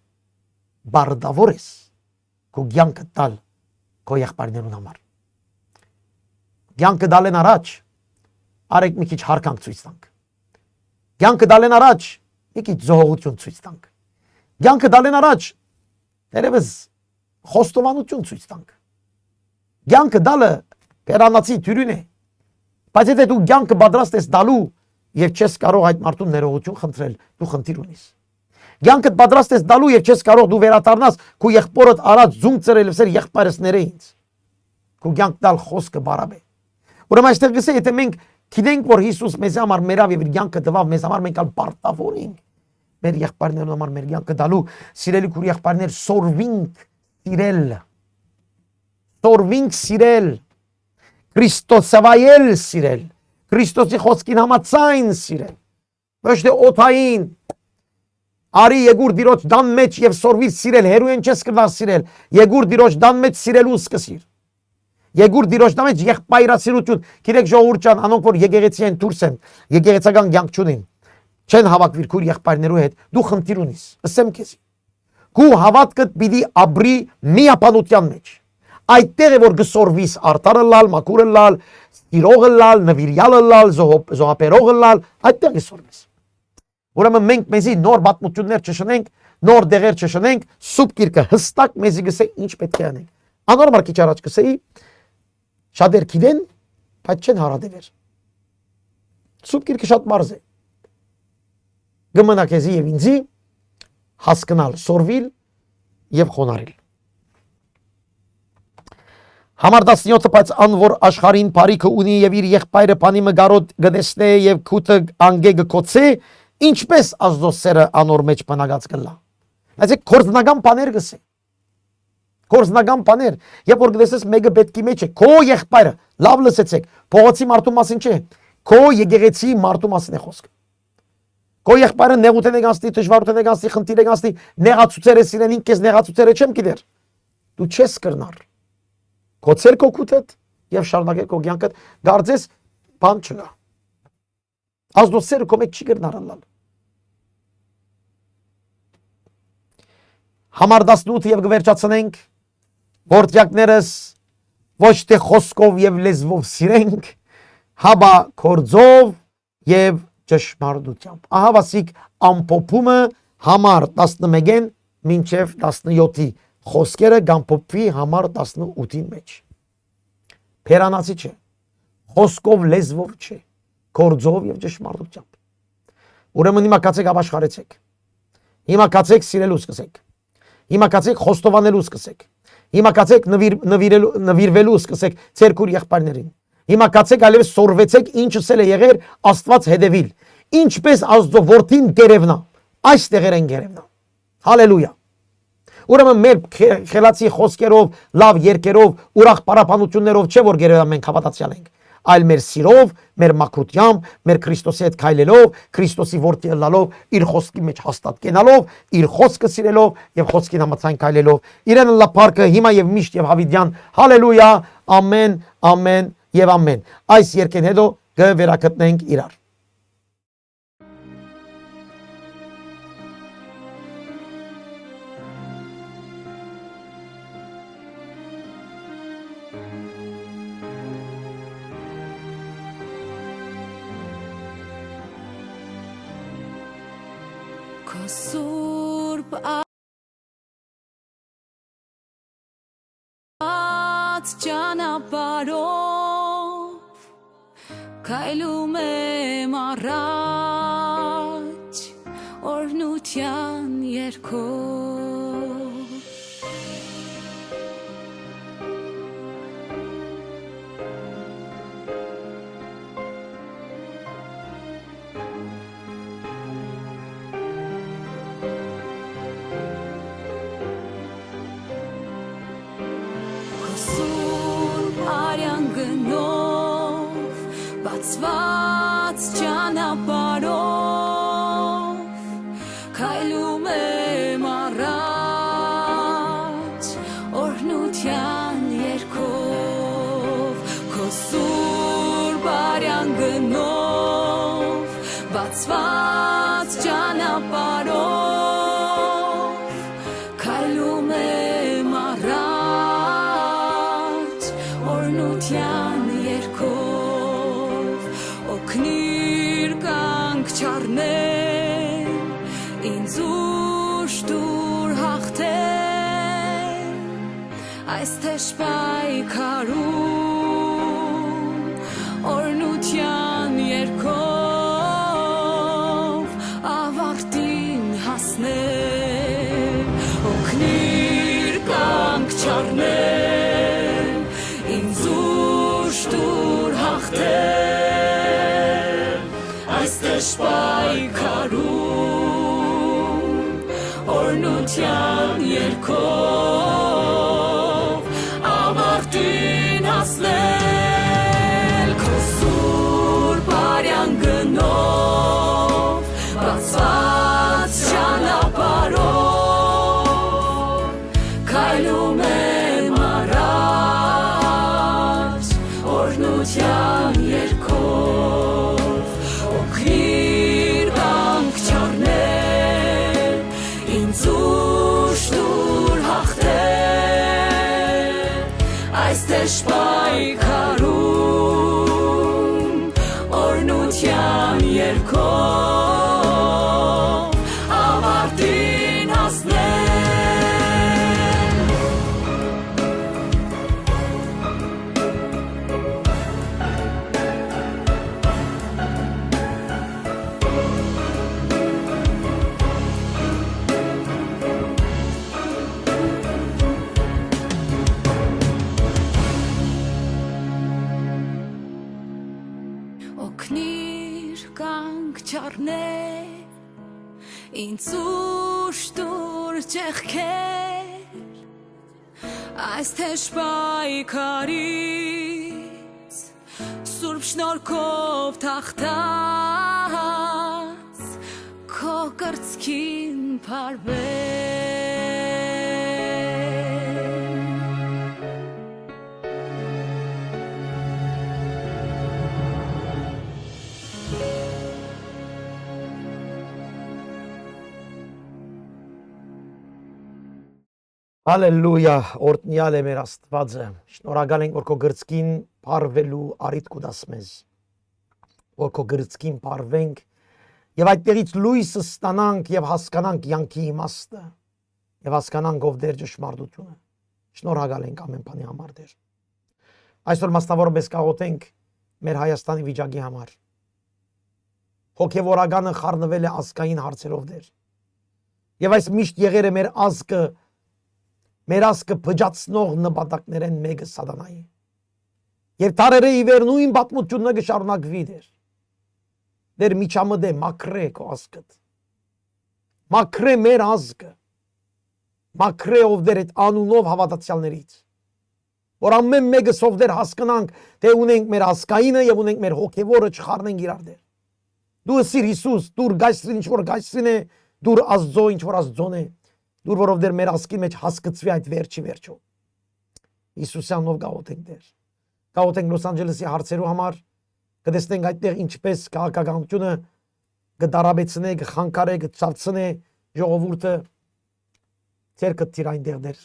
Speaker 1: բարդավոր ես քո կյանքը տալ քո եղբայրներուն համար կյանքը դալեն առաջ արեք մի քիչ հարկանք ցույց տանք կյանքը դալեն առաջ մի քիչ զոհողություն ցույց տանք կյանքը դալեն առաջ ներևս խոստովանություն ցույց տանք կյանքը դալը Պերանացի թյուրին է բայց եթե դու կյանքը պատրաստ ես դալու եւ չես կարող այդ մարդուն ներողություն խնդրել դու խնդիր ունես կյանքդ պատրաստ ես դալու եւ չես կարող դու վերադառնաս քո եղբորդ արած զունգ ծրել վսեր եղբայրս ները ինձ քո կյանք դալ խոսքը բարապ է ուրեմն այստեղ գսե եթե մենք գիտենք որ Հիսուս մեզ համար մերավ եւ իր կյանքը տվավ մեզ համար մենք ալ պարտավոր ենք մեր եղբայրներուն համար մեր կյանքը դալու սիրելի քուր եղբայրներ սորվինք սիրել Քրիստոսավայել սիրել Քրիստոսի խոսքին համաձայն սիրել ոչ թե օթային արի եգուր դիրոջ դան մեջ եւ սորվի սիրել հերույն չես կնար սիրել եգուր դիրոջ դան մեջ սիրելու սկսիր եգուր դիրոջ դան մեջ եղբայրասիրություն գիտեք ժողովուրդ ջան անոնք որ եկեղեցի են դուրս են եկեղեցական կյանք չունեն չեն հավաքվիր քուր եղբայրներու հետ դու խնդիր ունիս ասեմ քեզ քու հավատքդ պիտի ապրի միապանության մեջ այդտեղ է որ գսորվիս արտարը լալ մակուրը լալ սիրողը լալ նվիրյալը լալ զոհապերողը լալ այդտեղ գսորվիս ուրեմն մենք մեզի նոր պատմություններ չշնենք նոր դեղեր չշնենք սուբ գիրքը հստակ մեզի գսե ինչ պետք է անենք անորմալ քիչ առաջ գսեի շատեր գիտեն բայց չեն հարադեվեր սուբ գիրքը շատ մարզ է գմնա քեզի եւ ինձի հասկանալ սորվիլ եւ խոնարել Համար 17 բայց անոր աշխարհին բարիքը ունի եւ իր եղբայրը բանիմը գարոտ գտեսնե եւ քութը անգե գկոցե ինչպես ազդո սերը անոր մեջ բնագած կլա այսինքն կորզնական բաներ գսե կորզնական բաներ երբ որ գտեսես մեկը պետքի մեջ է քո եղբայրը լավ լսեցեք փողոցի մարդու մասին չէ քո եկեղեցի մարդու մասին է խոսքը քո եղբայրը նեղութեն է գանցի դժվարութեն է գանցի խնդիր է գանցի նեղացուցեր է սիրեն ինքես նեղացուցեր է չեմ գիտեր դու չես կրնար Կոծեր քո քութդ եւ շարունակել քո կյանքդ գարձես բան չկա ազդոսերը քո մեջ չի գտնարալ Համար 18 եւ գվերջացնենք որդյակներս ոչ թե խոսքով եւ լեզվով սիրենք հաբա կորձով եւ ճշմարտությամբ ահա վասիկ ամփոփումը համար 11-ին մինչեւ 17-ի Խոսքերը գամփոփվի համար 18-ին մեջ Փերանացի չէ խոսքով լեզվով չէ կորձով եւ ճշմարտությամբ Ուրեմն հիմա կացեք ապաշխարեցեք Հիմա կացեք սիրելու սկսեք Հիմա կացեք խոստովանելու սկսեք Հիմա կացեք նվիրվելու սկսեք ձեր քուր եղբայրներին Հիմա կացեք այլևս սորվեցեք ինչսել է եղեր Աստված հետևիլ Ինչպես Աստծո որդին գերևնա այս տեղերեն գերևնա Հալելույա Ուրեմն մեր խելացի խոսքերով, լավ երկերով, ուրախ պարապանություններով չէ որ գերեվա մենք հավատացյալ ենք, այլ մեր սիրով, մեր մաքրությամբ, մեր Քրիստոսի հետ քայլելով, Քրիստոսի որդի ըլլալով, իր խոսքի մեջ հաստատ կենալով, իր խոսքը սիրելով եւ խոսքին համաձայն քայլելով, իրեն լա փառքը հիմա եւ միշտ եւ հավիտյան, հալելույա, ամեն, ամեն եւ ամեն։ Այս երկեն հետո կվերակտնենք իրար։
Speaker 3: Սուրբ ած ճանապարհով քայլում եմ առաջ օրհնության երգով Գնով բացված ճանապարհով քայլում եմ առաջ օրհնության երգով քո սուրբ արյան գնով բացված ճանապարհով օրհնության երգով օգնիր կանք չառնել ինձ ուշ դուր հաղթել այս թեժ պայքարում օրհնության երգով ավարտին հասնել օգնիր կանք չառնել ինձ ուշ դուր հաղթել այս թեժ պայքարում օրհնության երգով ավարտին հասնել քո սուրբ արյան գնով բացված ճանապարհով քայլում եմ առաջ օրհնության երգով օգնիր կանք չառնել ինձ ուշ դուր հաղթել այս թեժ պայքարում օրհնության երգով ավարտին հասնել օգնիր կանք չառնել ինձ ուշ դուր ճեղքել այս թեժ պայքարից սուրբ շնորհքով թաղթած քո կրծքին փարվել
Speaker 1: Հալելույա, օրհնյալ է մեր Աստվածը։ Շնորհակալ ենք, որ քո գրծքին փարվելու առիթ կուտաս մեզ։ Որ քո գրծքին փարվենք եւ այդտեղից լույսը ստանանք եւ հասկանանք յանքի իմաստը եւ հասկանանք ով դեր ճշմարտությունը։ Շնորհակալ ենք ամեն բանի համար դեր։ Այսօր մասնավորապես կաղոթենք մեր Հայաստանի վիճակի համար։ Հոգեվորականը խառնվել է ազգային հարցերով դեր։ Եվ այս միշտ եղել է մեր ազգը փճացնող նպատակներեն մեկը սատանայի։ Եվ տարերը ի վեր նույն պատմությունը կշարունակվի դեր։ Դեր միջամտե մաքրե քո ազգդ։ Մաքրե մեր ազգը։ Մաքրե ով դեր այդ անունով հավատացյալներից։ Որ ամեն մեկս ով դեր հասկանանք, թե ունենք մեր ազգայինը եւ ունենք մեր հոգեվորը չխառնենք իրար դեր։ Դու ըսիր Հիսուս, դուր գայսրին ինչ որ գայսրին է, դուր Աստծո ինչ որ Աստծոն է։ Դուր որով դեր մեր ազգի մեջ հասկացվի այդ վերջի վերջո։ Հիսուսյանով գաղութենք դեր։ Գաղութենք Լոս Անջելեսի հարցերու համար, կտեսնենք այդտեղ ինչպես քաղաքականությունը կդարաբեցնե, կխանգարե, կցավցնե ժողովուրդը, ցերկը տիր այնտեղ դեր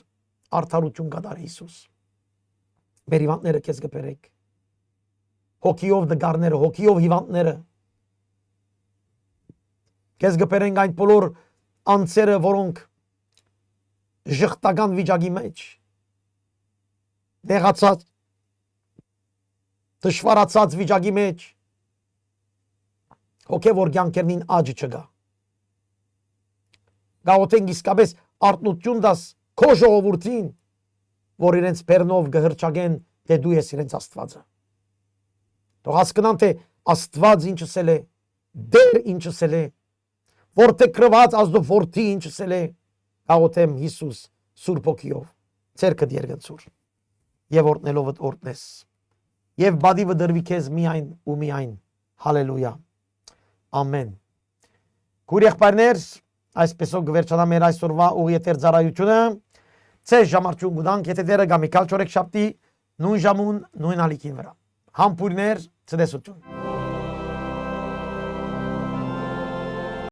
Speaker 1: արդարություն կդարի Հիսուս։ Մեր հիվանդները քեզ կբերեք։ Հոգիով դգարները, հոգիով հիվանդները քեզ կբերենք այն բոլոր անձերը, որոնք ժխտական վիճակի մեջ դեղացած դժվարացած վիճակի մեջ հոգևոր կյանքերին աճ չկա։ Գաղութենք իսկապես արթնություն դաս քո ժողովրդին, որ իրենց բեռնով կհրճագեն, թե դու ես իրենց Աստվածը։ Թող հասկանան, թե Աստված ինչ ասել է, դեր ինչ ասել է, որտեղ գրված Աստծո որդի ինչ ասել է։ Գաղութեմ Հիսուս Սուրբ Հոգիով, ցերկդ երգացուր, եւ օրտնելովդ օրտնես, եւ բադիվը դրվի քեզ միայն ու միայն, հալելույա, ամեն։ Քույր եղբայրներ, այսպեսով կվերջանա մեր այսօրվա ուղիեթեր ծառայությունը, ցեզ ժամարտություն գուտանք, եթե դերը գամի կալ չորեքշաբթի, նույն ժամուն, նույն ալիքին վրա։ Համբույրներ, ցտեսություն։